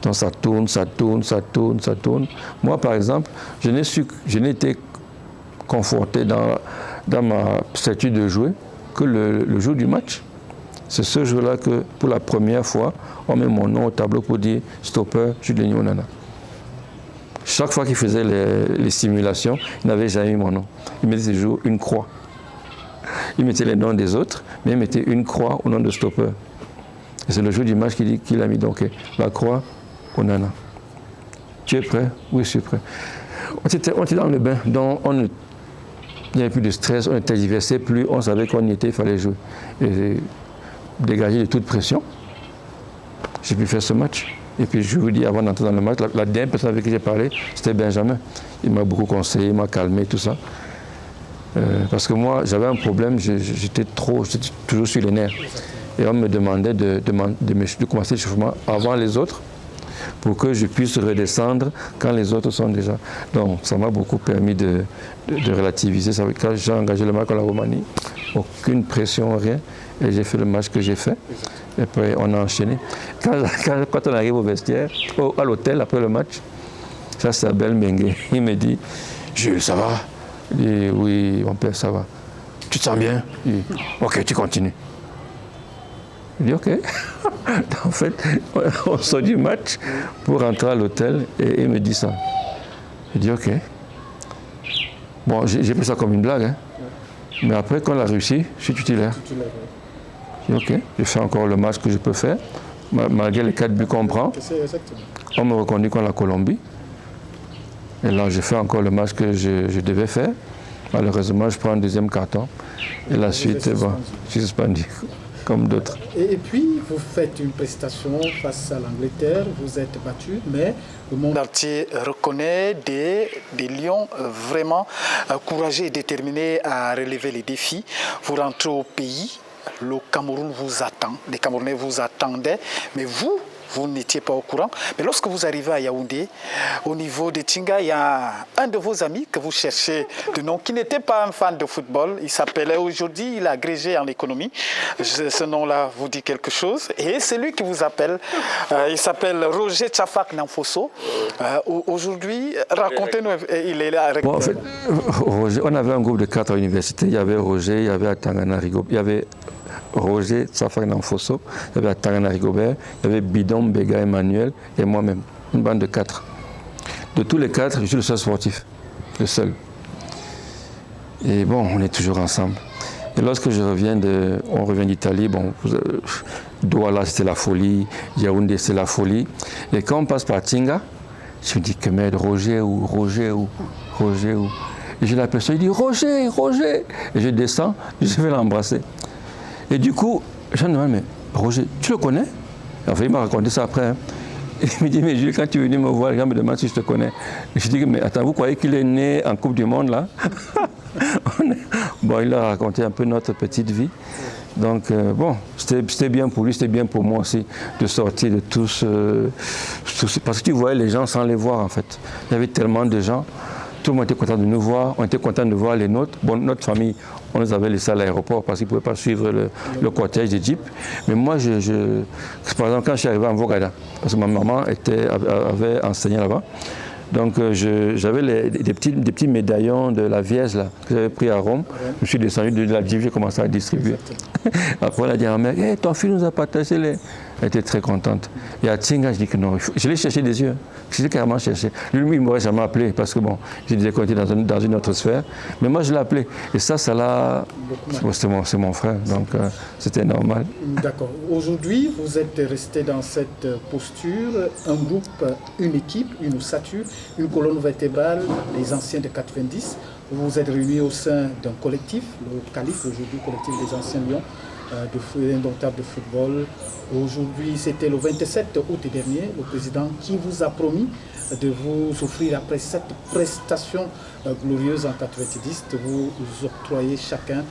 Donc ça tourne, ça tourne, ça tourne, ça tourne. Moi, par exemple, je n'ai été conforté dans ma statut de jouer que le jour du match. C'est ce jour-là que, pour la première fois, on met mon nom au tableau pour dire « Stopper, Julien Onana ». Chaque fois qu'il faisait les simulations, il n'avait jamais mis mon nom. Il mettait toujours une croix. Il mettait les noms des autres, mais il mettait une croix au nom de Stopper. Et c'est le jour du match qu'il a mis donc la croix Onana. Tu es prêt? Oui, je suis prêt. On était dans le bain, donc il n'y avait plus de stress, on n'était diversé plus, on savait qu'on y était, il fallait jouer. Et dégager de toute pression. J'ai pu faire ce match. Et puis je vous dis, avant d'entrer dans le match, la dernière personne avec qui j'ai parlé, c'était Benjamin. Il m'a beaucoup conseillé, il m'a calmé, tout ça. Parce que moi, j'avais un problème, j'étais toujours sur les nerfs. Et on me demandait de commencer le chauffement avant les autres pour que je puisse redescendre quand les autres sont déjà. Donc ça m'a beaucoup permis de relativiser. Ça, quand j'ai engagé le match contre la Roumanie, aucune pression, rien. Et j'ai fait le match que j'ai fait. Et puis on a enchaîné. Quand on arrive au vestiaire, à l'hôtel après le match, ça c'est Abel Mengue. Il me dit, Jules, ça va? Il dit, oui, mon père, ça va. Tu te sens bien? Il dit, ok, tu continues. Je dis ok. En fait, on sort du match pour rentrer à l'hôtel et il me dit ça. Je dis ok. Bon, j'ai pris ça comme une blague. Hein. Mais après, quand on a réussi, je suis titulaire. Je dis ok, je fais encore le match que je peux faire. Malgré les 4 buts qu'on prend, on me reconduit contre la Colombie. Et là, je fais encore le match que je devais faire. Malheureusement, je prends un deuxième carton. Et la suite, bon, je suis suspendu. Comme d'autres. Et puis, vous faites une prestation face à l'Angleterre, vous êtes battu, mais le monde entier reconnaît des lions vraiment courageux et déterminés à relever les défis. Vous rentrez au pays, le Cameroun vous attend, les Camerounais vous attendaient, mais vous n'étiez pas au courant. Mais lorsque vous arrivez à Yaoundé, au niveau de Tinga, il y a un de vos amis que vous cherchez de nom, qui n'était pas un fan de football. Il s'appelait aujourd'hui, il a agrégé en économie. Ce nom-là vous dit quelque chose. Et c'est lui qui vous appelle. Il s'appelle Roger Tchafak Namfosso. Aujourd'hui, racontez-nous, il est là. Bon, en fait, Roger, on avait un groupe de 4 à l'université. Il y avait Roger, il y avait Atangana Rigobert, il y avait Roger Tchafak Namfosso, il y avait Atangana Rigobert, il y avait Bidon Bega Emmanuel et moi-même. Une bande de 4. De tous les 4, je suis le seul sportif. Le seul. Et bon, on est toujours ensemble. Et lorsque on revient d'Italie, bon, Douala c'était la folie, Yaoundé c'est la folie. Et quand on passe par Tinga, je me dis que merde, Roger où. Et j'ai la personne, il dit Roger. Et je descends, je vais l'embrasser. Et du coup, je me demande, mais Roger, tu le connais? Enfin, il m'a raconté ça après. Hein. Il me dit, mais Jules, quand tu es venu me voir, les gens me demandent si je te connais. Et je dis, mais attends, vous croyez qu'il est né en Coupe du Monde, là? Bon, il a raconté un peu notre petite vie. Donc, bon, c'était bien pour lui, c'était bien pour moi aussi, de sortir de tous. Parce que tu voyais les gens sans les voir, en fait. Il y avait tellement de gens. Tout le monde était content de nous voir, on était content de voir les nôtres. Bon, notre famille, on les avait laissés à l'aéroport parce qu'ils ne pouvaient pas suivre le cortège des jeeps. Mais moi, par exemple, quand je suis arrivé en Vogada, parce que ma maman avait enseigné là-bas, donc j'avais des petits médaillons de la Vierge là, que j'avais pris à Rome. Je suis descendu de la jeep, j'ai commencé à distribuer. Après, on a dit à ma mère, hey, ton fils nous a partagé Elle était très contente. Et à Tinga, je dis que non, je l'ai cherché des yeux. Je l'ai carrément cherché. Lui, il ne m'aurait jamais appelé parce que bon, je disais qu'on était dans une autre sphère. Mais moi, je l'ai appelé. Et ça l'a... C'est mon frère, donc c'était normal. D'accord. Aujourd'hui, vous êtes resté dans cette posture, un groupe, une équipe, une ossature, une colonne vertébrale, les anciens de 90. Vous vous êtes réunis au sein d'un collectif, le CALIF, aujourd'hui collectif des anciens Lions, indomptable de football. Aujourd'hui, c'était le 27 août dernier, le président qui vous a promis de vous offrir, après cette prestation glorieuse en 90, de vous octroyer chacun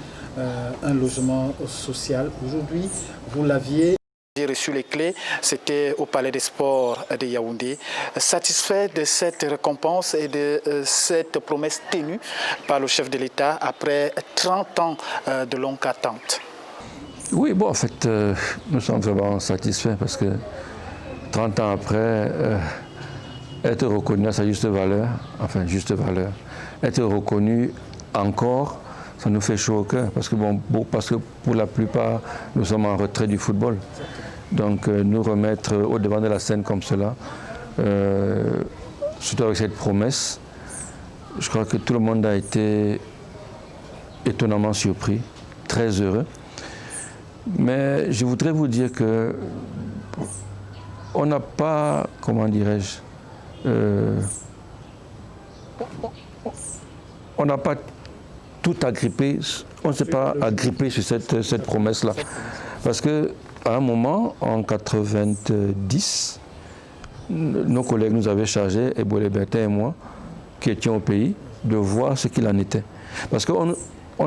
un logement social. Aujourd'hui, vous l'aviez. J'ai reçu les clés, c'était au Palais des Sports de Yaoundé. Satisfait de cette récompense et de cette promesse tenue par le chef de l'État après 30 ans de longue attente. Oui, bon, en fait, nous sommes vraiment satisfaits parce que 30 ans après, être reconnu à sa juste valeur, être reconnu encore, ça nous fait chaud au cœur parce que, parce que pour la plupart, nous sommes en retrait du football. Donc, nous remettre au devant de la scène comme cela, surtout avec cette promesse, je crois que tout le monde a été étonnamment surpris, très heureux. Mais je voudrais vous dire que on n'a pas, comment dirais-je, on n'a pas tout agrippé, on ne s'est pas agrippé sur cette promesse-là. Parce qu'à un moment, en 90, nos collègues nous avaient chargé, Ebola Bertin et moi, qui étions au pays, de voir ce qu'il en était. Parce qu'on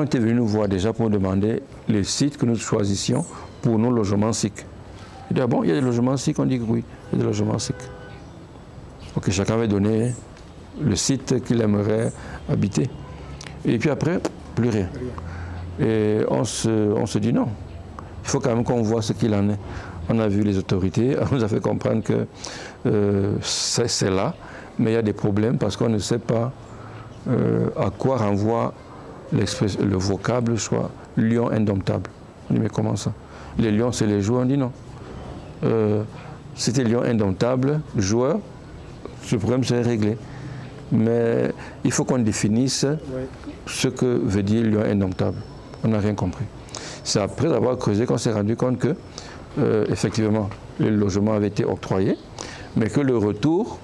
était venu nous voir déjà pour demander les sites que nous choisissions pour nos logements SIC. Il dit, ah bon, il y a des logements SIC? On dit que oui, il y a des logements SIC. Ok, chacun avait donné le site qu'il aimerait habiter. Et puis après, plus rien. Et on se dit non, il faut quand même qu'on voit ce qu'il en est. On a vu les autorités, on nous a fait comprendre que c'est là, mais il y a des problèmes parce qu'on ne sait pas à quoi renvoie le vocable, soit lion indomptable. On dit mais comment ça? Les lions c'est les joueurs, on dit non. C'était lion indomptable, joueur, ce problème serait réglé. Mais il faut qu'on définisse ce que veut dire lion indomptable. On n'a rien compris. C'est après avoir creusé qu'on s'est rendu compte que, effectivement, le logement avait été octroyé, mais que le retour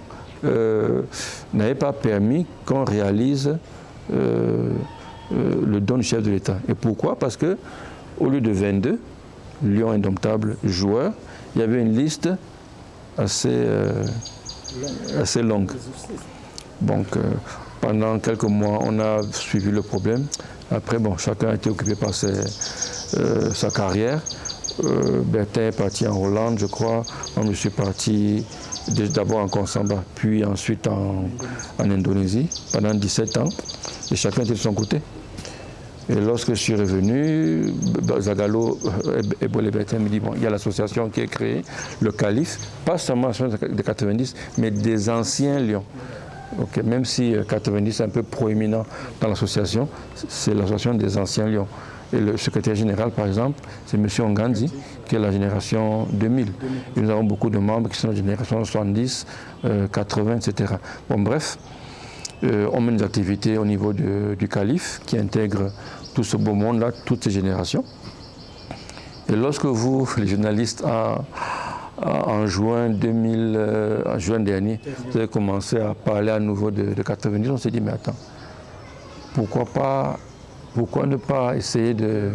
n'avait pas permis qu'on réalise le don du chef de l'État. Et pourquoi? Parce que au lieu de 22 lions indomptables joueurs, il y avait une liste assez longue. Donc, pendant quelques mois, on a suivi le problème. Après, bon, chacun a été occupé par sa carrière. Bertin est parti en Hollande, je crois. Moi, je suis parti d'abord en Konsamba, puis ensuite en Indonésie, pendant 17 ans. Et chacun était de son côté. Et lorsque je suis revenu, Zagalo et Bertin me dit, bon, il y a l'association qui est créée, le CALIF, pas seulement de 90, mais des anciens lions. Okay, même si 90 est un peu proéminent dans l'association, c'est l'association des anciens lions. Et le secrétaire général, par exemple, c'est M. Onganzi, qui est la génération 2000. Et nous avons beaucoup de membres qui sont de la génération 70, 80, etc. Bon, bref, on mène des activités au niveau du CALIF, qui intègre tout ce beau monde-là, toutes ces générations. Et lorsque vous, les journalistes, en juin dernier, vous avez commencé à parler à nouveau de 90, on s'est dit, mais attends, pourquoi ne pas essayer de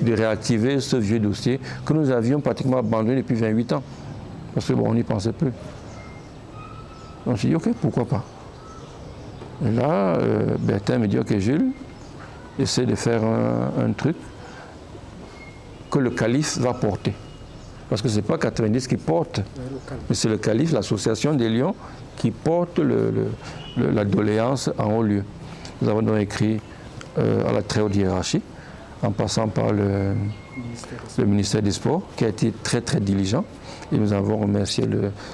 réactiver ce vieux dossier que nous avions pratiquement abandonné depuis 28 ans? Parce que bon, on n'y pensait plus. Donc j'ai dit, ok, pourquoi pas? Et là, Bertin me dit, ok Jules, essaie de faire un truc que le CALIF va porter. Parce que ce n'est pas 90 qui porte, mais c'est le CALIF, l'association des lions, qui porte la doléance en haut lieu. Nous avons donc écrit à la très haute hiérarchie, en passant par le ministère des Sports, qui a été très très diligent. Et nous avons remercié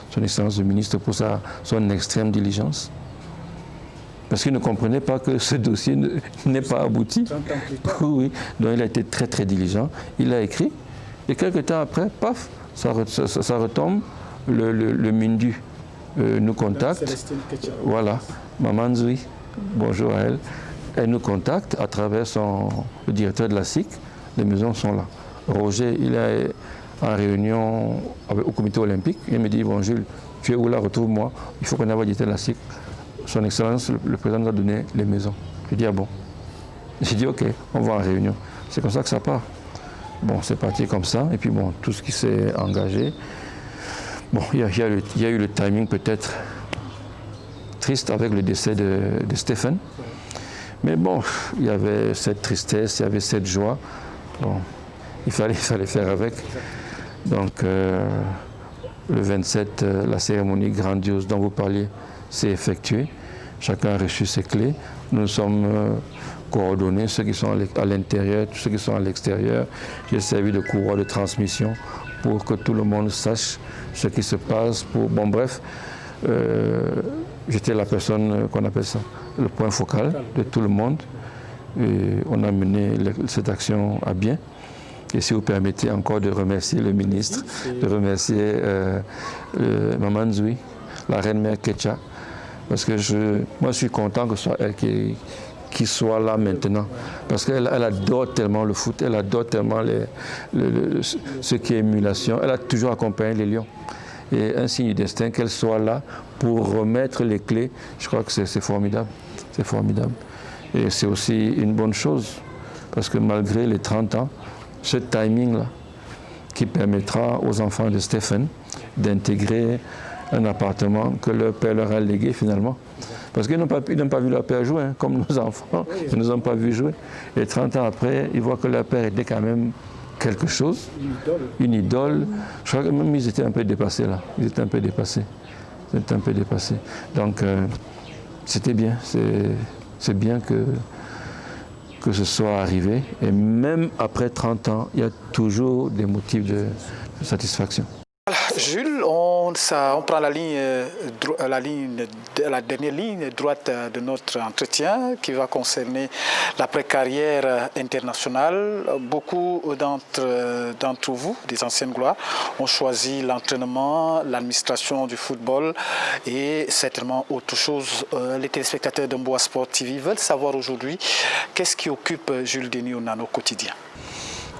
son Excellence le ministre pour son extrême diligence. Parce qu'il ne comprenait pas que ce dossier n'est pas abouti. 30 ans plus tard. Oui, donc il a été très très diligent. Il a écrit. Et quelques temps après, paf, ça retombe, le Mindu nous contacte. Voilà, Maman Zoui, bonjour à elle. Elle nous contacte à travers le directeur de la SIC. Les maisons sont là. Roger, il est en réunion au comité olympique. Il me dit, bon Jules, tu es où là, retrouve-moi. Il faut qu'on aille voir le directeur de la SIC. Son Excellence, le président nous a donné les maisons. Je dis, ah bon. J'ai dit, ok, on va en réunion. C'est comme ça que ça part. Bon, c'est parti comme ça. Et puis bon, tout ce qui s'est engagé. Bon, il y a eu le timing peut-être triste avec le décès de Stéphane. Mais bon, il y avait cette tristesse, il y avait cette joie. Bon, il fallait faire avec. Donc, le 27, la cérémonie grandiose dont vous parliez s'est effectuée. Chacun a reçu ses clés. Nous sommes coordonnés, ceux qui sont à l'intérieur, ceux qui sont à l'extérieur. J'ai servi de courroie de transmission pour que tout le monde sache ce qui se passe. Bon, bref, j'étais la personne qu'on appelle ça, le point focal de tout le monde. Et on a mené cette action à bien. Et si vous permettez encore de remercier le ministre, de remercier Maman Zoui, la reine mère Ketcha, parce que moi je suis content que ce soit elle qui soit là maintenant, parce qu'elle adore tellement le foot, elle adore tellement ce qui est émulation, elle a toujours accompagné les Lions. Et un signe du destin qu'elle soit là pour remettre les clés, je crois que c'est formidable, c'est formidable. Et c'est aussi une bonne chose, parce que malgré les 30 ans, ce timing-là, qui permettra aux enfants de Stéphane d'intégrer un appartement que leur père leur a légué finalement. Parce qu'ils n'ont pas vu leur père jouer, hein, comme nos enfants, ils ne nous ont pas vu jouer. Et 30 ans après, ils voient que leur père était quand même quelque chose, une idole. Je crois que même ils étaient un peu dépassés là, ils étaient un peu dépassés. Donc c'était bien, c'est bien que ce soit arrivé. Et même après 30 ans, il y a toujours des motifs de satisfaction. Jules, on prend la dernière ligne droite de notre entretien qui va concerner l'après-carrière internationale. Beaucoup d'entre vous, des anciennes gloires, ont choisi l'entraînement, l'administration du football et certainement autre chose. Les téléspectateurs de Mboa Sport TV veulent savoir aujourd'hui qu'est-ce qui occupe Jules Denis Onana au quotidien.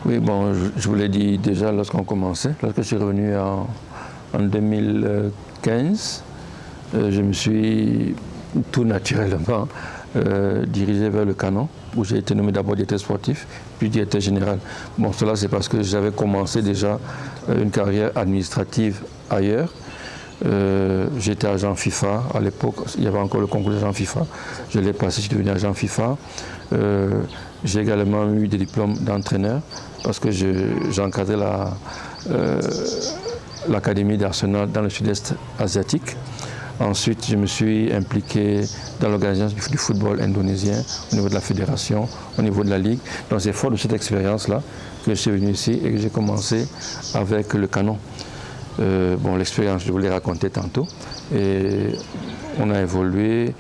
Oui, bon, je vous l'ai dit déjà lorsqu'on commençait, lorsque je suis revenu en 2015, je me suis tout naturellement dirigé vers le Canon, où j'ai été nommé d'abord directeur sportif, puis directeur général. Bon, cela c'est parce que j'avais commencé déjà une carrière administrative ailleurs. J'étais agent FIFA à l'époque, il y avait encore le concours d'agent FIFA. Je l'ai passé, je suis devenu agent FIFA. J'ai également eu des diplômes d'entraîneur parce que j'encadrais l'académie d'Arsenal dans le sud-est asiatique. Ensuite, je me suis impliqué dans l'organisation du football indonésien au niveau de la fédération, au niveau de la ligue. Donc c'est fort de cette expérience-là que je suis venu ici et que j'ai commencé avec le Canon. Bon, l'expérience, je vous l'ai raconté tantôt. Et on a évolué.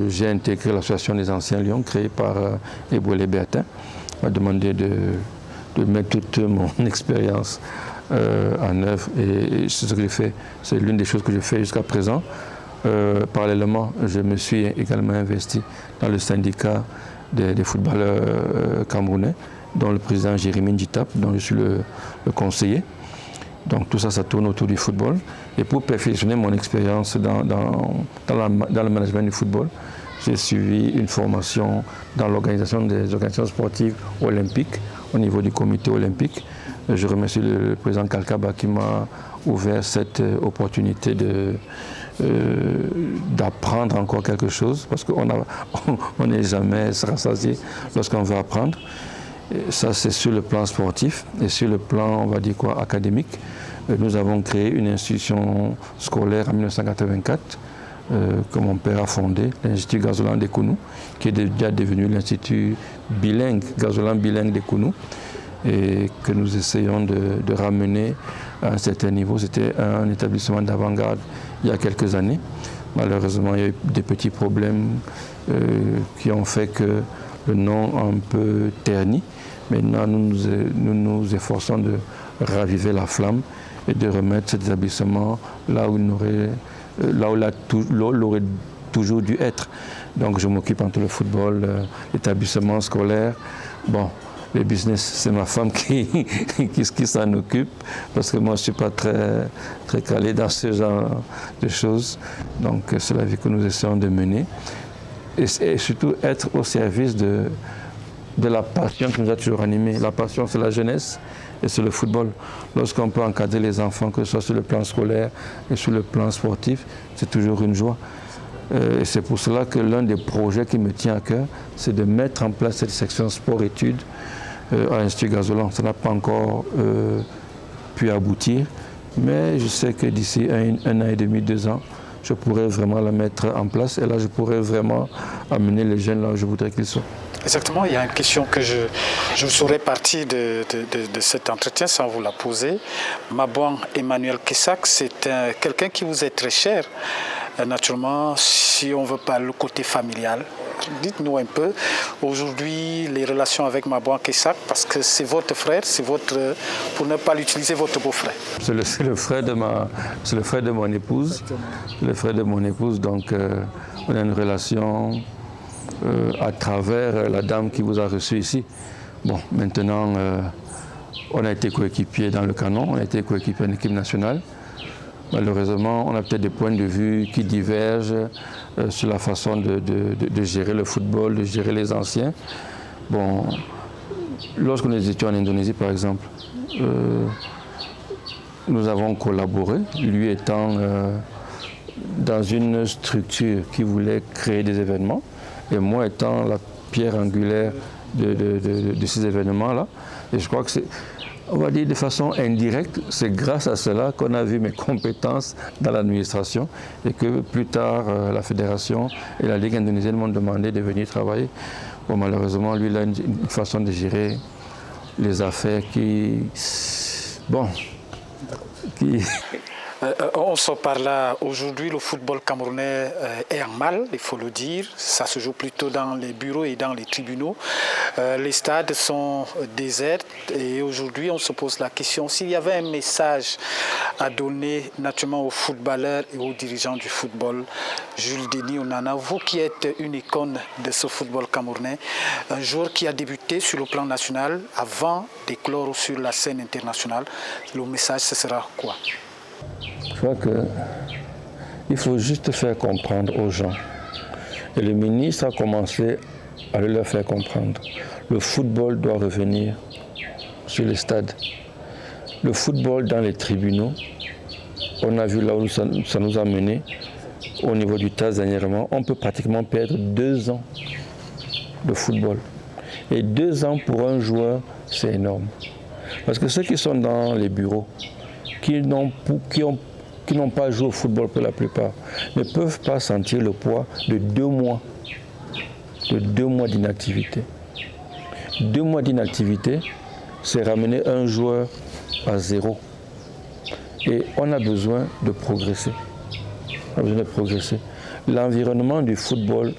J'ai intégré l'association des anciens Lions créée par Ebouele Bertin. On m'a demandé de mettre toute mon expérience en œuvre et c'est ce que j'ai fait. C'est l'une des choses que je fais jusqu'à présent. Parallèlement, je me suis également investi dans le syndicat des footballeurs camerounais, dont le président Jérémy Ndjitap, dont je suis le conseiller. Donc tout ça, ça tourne autour du football. Et pour perfectionner mon expérience dans le management du football, j'ai suivi une formation dans l'organisation des organisations sportives olympiques au niveau du comité olympique. Je remercie le président Kalkaba qui m'a ouvert cette opportunité d'apprendre encore quelque chose, parce qu'on n'est jamais rassasié lorsqu'on veut apprendre. Et ça, c'est sur le plan sportif et sur le plan, on va dire quoi, académique. Nous avons créé une institution scolaire en 1984 que mon père a fondée, l'Institut Gazolan de Kounou, qui est déjà devenu l'Institut bilingue, Gazolan bilingue de Kounou, et que nous essayons de ramener à un certain niveau. C'était un établissement d'avant-garde il y a quelques années. Malheureusement, il y a eu des petits problèmes qui ont fait que le nom a un peu terni. Maintenant, nous nous efforçons de raviver la flamme et de remettre cet établissement là où il aurait toujours dû être. Donc je m'occupe entre le football, l'établissement scolaire. Bon, le business, c'est ma femme qui s'en occupe, parce que moi je ne suis pas très calé dans ce genre de choses. Donc c'est la vie que nous essayons de mener. Et surtout être au service de la passion qui nous a toujours animés. La passion, c'est la jeunesse et c'est le football. Lorsqu'on peut encadrer les enfants, que ce soit sur le plan scolaire et sur le plan sportif, c'est toujours une joie. Et c'est pour cela que l'un des projets qui me tient à cœur, c'est de mettre en place cette section sport-études à l'Institut Gazolan. Ça n'a pas encore pu aboutir, mais je sais que d'ici un an et demi, 2 ans, je pourrais vraiment la mettre en place et là, je pourrais vraiment amener les jeunes là où je voudrais qu'ils soient. Exactement, il y a une question que je saurais partir de cet entretien sans vous la poser. Mabouan Emmanuel Kessak, c'est quelqu'un qui vous est très cher. Naturellement, si on veut parler du côté familial, dites-nous un peu aujourd'hui les relations avec Mabouan Kessak, parce que c'est votre frère, c'est votre, pour ne pas l'utiliser, votre beau-frère. C'est le frère de mon épouse. Le frère de mon épouse, donc on a une relation à travers la dame qui vous a reçu ici. Bon, maintenant, on a été coéquipiers dans le canon, on a été coéquipiers en équipe nationale. Malheureusement, on a peut-être des points de vue qui divergent sur la façon de gérer le football, de gérer les anciens. Bon, lorsque nous étions en Indonésie, par exemple, nous avons collaboré, lui étant dans une structure qui voulait créer des événements, et moi étant la pierre angulaire de ces événements-là. Et je crois que c'est, on va dire de façon indirecte, c'est grâce à cela qu'on a vu mes compétences dans l'administration et que plus tard, la fédération et la Ligue indonésienne m'ont demandé de venir travailler. Bon, malheureusement, lui, il a une façon de gérer les affaires qui... Bon... On se parle là, aujourd'hui, le football camerounais est en mal, il faut le dire. Ça se joue plutôt dans les bureaux et dans les tribunaux. Les stades sont déserts et aujourd'hui, on se pose la question s'il y avait un message à donner naturellement aux footballeurs et aux dirigeants du football. Jules Denis Onana, vous qui êtes une icône de ce football camerounais, un joueur qui a débuté sur le plan national avant d'éclore sur la scène internationale, le message, ce sera quoi ? Je crois qu'il faut juste faire comprendre aux gens. Et le ministre a commencé à leur faire comprendre. Le football doit revenir sur les stades. Le football dans les tribunaux, on a vu là où ça nous a mené. Au niveau du TAS dernièrement, on peut pratiquement perdre 2 ans de football. Et 2 ans pour un joueur, c'est énorme. Parce que ceux qui sont dans les bureaux, qui n'ont pas joué au football pour la plupart, ne peuvent pas sentir le poids de 2 mois, d'inactivité. 2 mois d'inactivité, c'est ramener un joueur à 0. Et on a besoin de progresser. L'environnement du football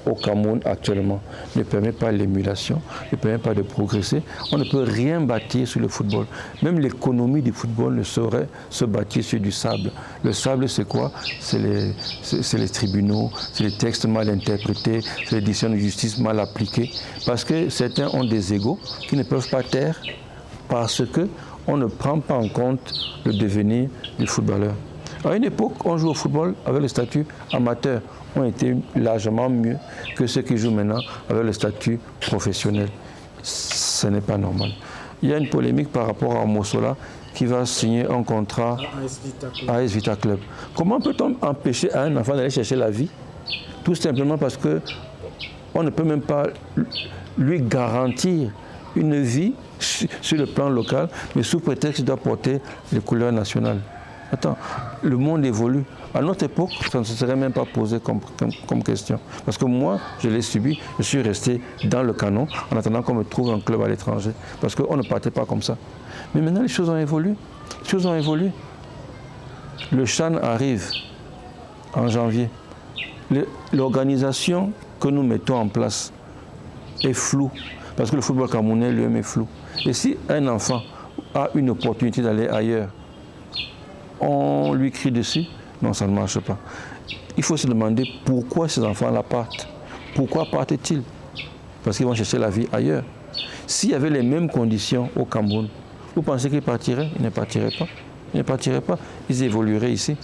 au Cameroun actuellement ne permet pas l'émulation, ne permet pas de progresser. On ne peut rien bâtir sur le football. Même l'économie du football ne saurait se bâtir sur du sable. Le sable, c'est quoi? C'est les tribunaux, c'est les textes mal interprétés, c'est les décisions de justice mal appliquées. Parce que certains ont des égos qui ne peuvent pas taire parce qu'on ne prend pas en compte le devenir du footballeur. À une époque, on joue au football avec le statut amateur. Ont été largement mieux que ceux qui jouent maintenant avec le statut professionnel. Ce n'est pas normal. Il y a une polémique par rapport à Mossola qui va signer un contrat à AS Vita Club. Comment peut-on empêcher un enfant d'aller chercher la vie? Tout simplement parce qu'on ne peut même pas lui garantir une vie sur le plan local, mais sous prétexte qu'il doit porter les couleurs nationales. Attends, le monde évolue. À notre époque, ça ne se serait même pas posé comme question. Parce que moi, je l'ai subi, je suis resté dans le canon en attendant qu'on me trouve un club à l'étranger. Parce qu'on ne partait pas comme ça. Mais maintenant, les choses ont évolué. Le CHAN arrive en janvier. L'organisation que nous mettons en place est floue. Parce que le football camerounais lui-même est flou. Et si un enfant a une opportunité d'aller ailleurs, on lui crie dessus. Non, ça ne marche pas. Il faut se demander pourquoi ces enfants-là partent. Pourquoi partent-ils? Parce qu'ils vont chercher la vie ailleurs. S'il y avait les mêmes conditions au Cameroun, vous pensez qu'ils partiraient? Ils ne partiraient pas. Ils ne partiraient pas. Ils évolueraient ici.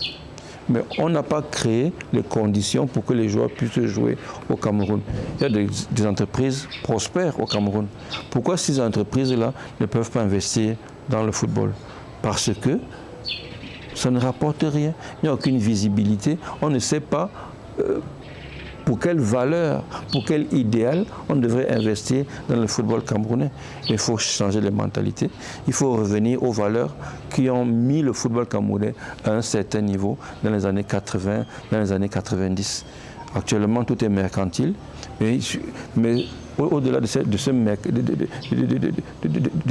Mais on n'a pas créé les conditions pour que les joueurs puissent jouer au Cameroun. Il y a des entreprises prospères au Cameroun. Pourquoi ces entreprises-là ne peuvent pas investir dans le football? Parce que ça ne rapporte rien. Il n'y a aucune visibilité. On ne sait pas pour quelle valeur, pour quel idéal on devrait investir dans le football camerounais. Il faut changer les mentalités. Il faut revenir aux valeurs qui ont mis le football camerounais à un certain niveau dans les années 80, dans les années 90. Actuellement, tout est mercantile, mais au-delà de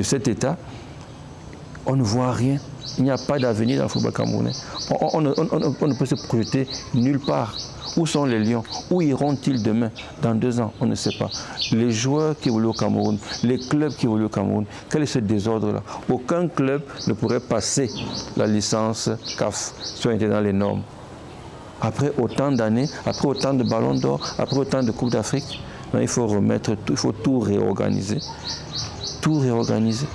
cet état, on ne voit rien. Il n'y a pas d'avenir dans le football camerounais. On ne peut se projeter nulle part. Où sont les Lions? Où iront-ils demain? Dans 2 ans, on ne sait pas. Les joueurs qui évoluent au Cameroun, les clubs qui évoluent au Cameroun, quel est ce désordre-là? Aucun club ne pourrait passer la licence CAF si on était dans les normes. Après autant d'années, après autant de ballons d'or, après autant de Coupe d'Afrique, il faut remettre tout, il faut tout réorganiser. Tout réorganiser.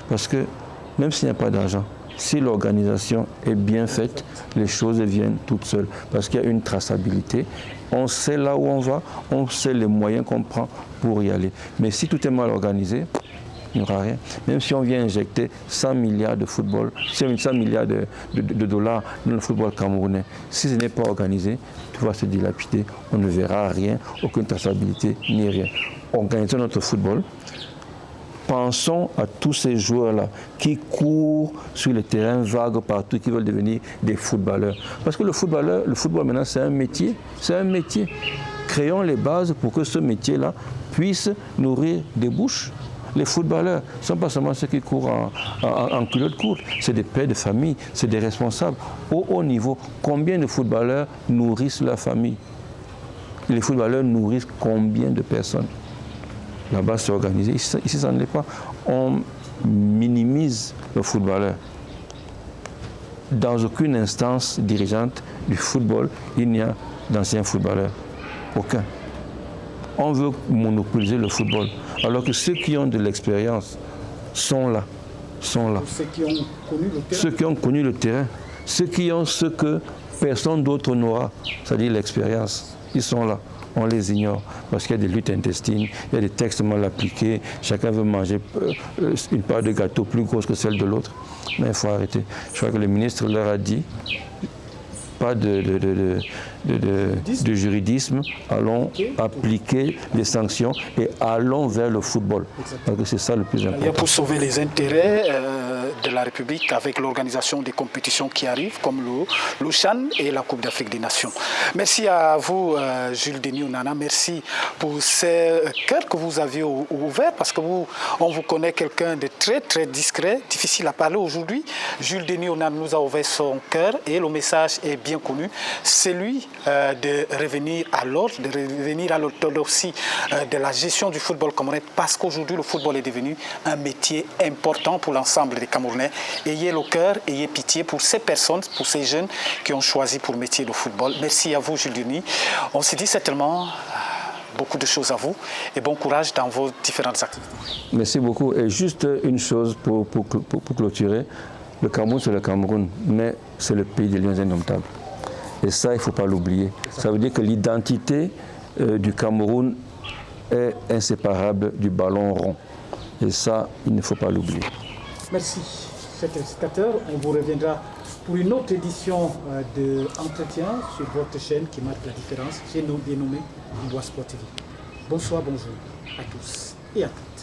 Parce que même s'il n'y a pas d'argent, si l'organisation est bien faite, les choses viennent toutes seules. Parce qu'il y a une traçabilité. On sait là où on va, on sait les moyens qu'on prend pour y aller. Mais si tout est mal organisé, il n'y aura rien. Même si on vient injecter 100 milliards de football, 100 milliards de dollars dans le football camerounais, si ce n'est pas organisé, tout va se dilapider. On ne verra rien, aucune traçabilité, ni rien. Organisons notre football. Pensons à tous ces joueurs-là qui courent sur le terrain vague partout, qui veulent devenir des footballeurs. Parce que le football maintenant, c'est un métier. C'est un métier. Créons les bases pour que ce métier-là puisse nourrir des bouches. Les footballeurs ne sont pas seulement ceux qui courent en culotte courte, c'est des pères de famille, c'est des responsables. Au haut niveau, combien de footballeurs nourrissent leur famille? Les footballeurs nourrissent combien de personnes? Là-bas, c'est organisé. Ici, ça ne l'est pas. On minimise le footballeur. Dans aucune instance dirigeante du football, il n'y a d'anciens footballeurs. Aucun. On veut monopoliser le football. Alors que ceux qui ont de l'expérience sont là. Ceux qui ont connu le terrain. Ceux qui ont connu le terrain. Ceux qui ont ce que personne d'autre n'aura, c'est-à-dire l'expérience. Ils sont là. On les ignore parce qu'il y a des luttes intestines, il y a des textes mal appliqués, chacun veut manger une part de gâteau plus grosse que celle de l'autre. Mais il faut arrêter. Je crois que le ministre leur a dit, pas de juridisme, allons appliquer les sanctions et allons vers le football. Parce que c'est ça le plus important. Pour sauver les intérêts de la République avec l'organisation des compétitions qui arrivent, comme le CHAN et la Coupe d'Afrique des Nations. Merci à vous, Jules Denis Onana. Merci pour ces cœurs que vous aviez ouverts, parce que on vous connaît quelqu'un de très, très discret, difficile à parler aujourd'hui. Jules Denis Onana nous a ouvert son cœur et le message est bien connu. C'est lui de revenir à l'ordre, de revenir à l'orthodoxie de la gestion du football camerounais, parce qu'aujourd'hui, le football est devenu un métier important pour l'ensemble des Camerounais. Ayez le cœur, ayez pitié pour ces personnes, pour ces jeunes qui ont choisi pour métier le football. Merci à vous, Jules Denis. On se dit certainement beaucoup de choses à vous et bon courage dans vos différentes activités. Merci beaucoup. Et juste une chose pour clôturer. Le Cameroun, c'est le Cameroun, mais c'est le pays des lions indomptables. Et ça, il ne faut pas l'oublier. Ça veut dire que l'identité du Cameroun est inséparable du ballon rond. Et ça, il ne faut pas l'oublier. Merci, chers téléspectateurs. On vous reviendra pour une autre édition d'entretien sur votre chaîne qui marque la différence, chez nous dénommé Libois Sport TV. Bonsoir, bonjour à tous et à toutes.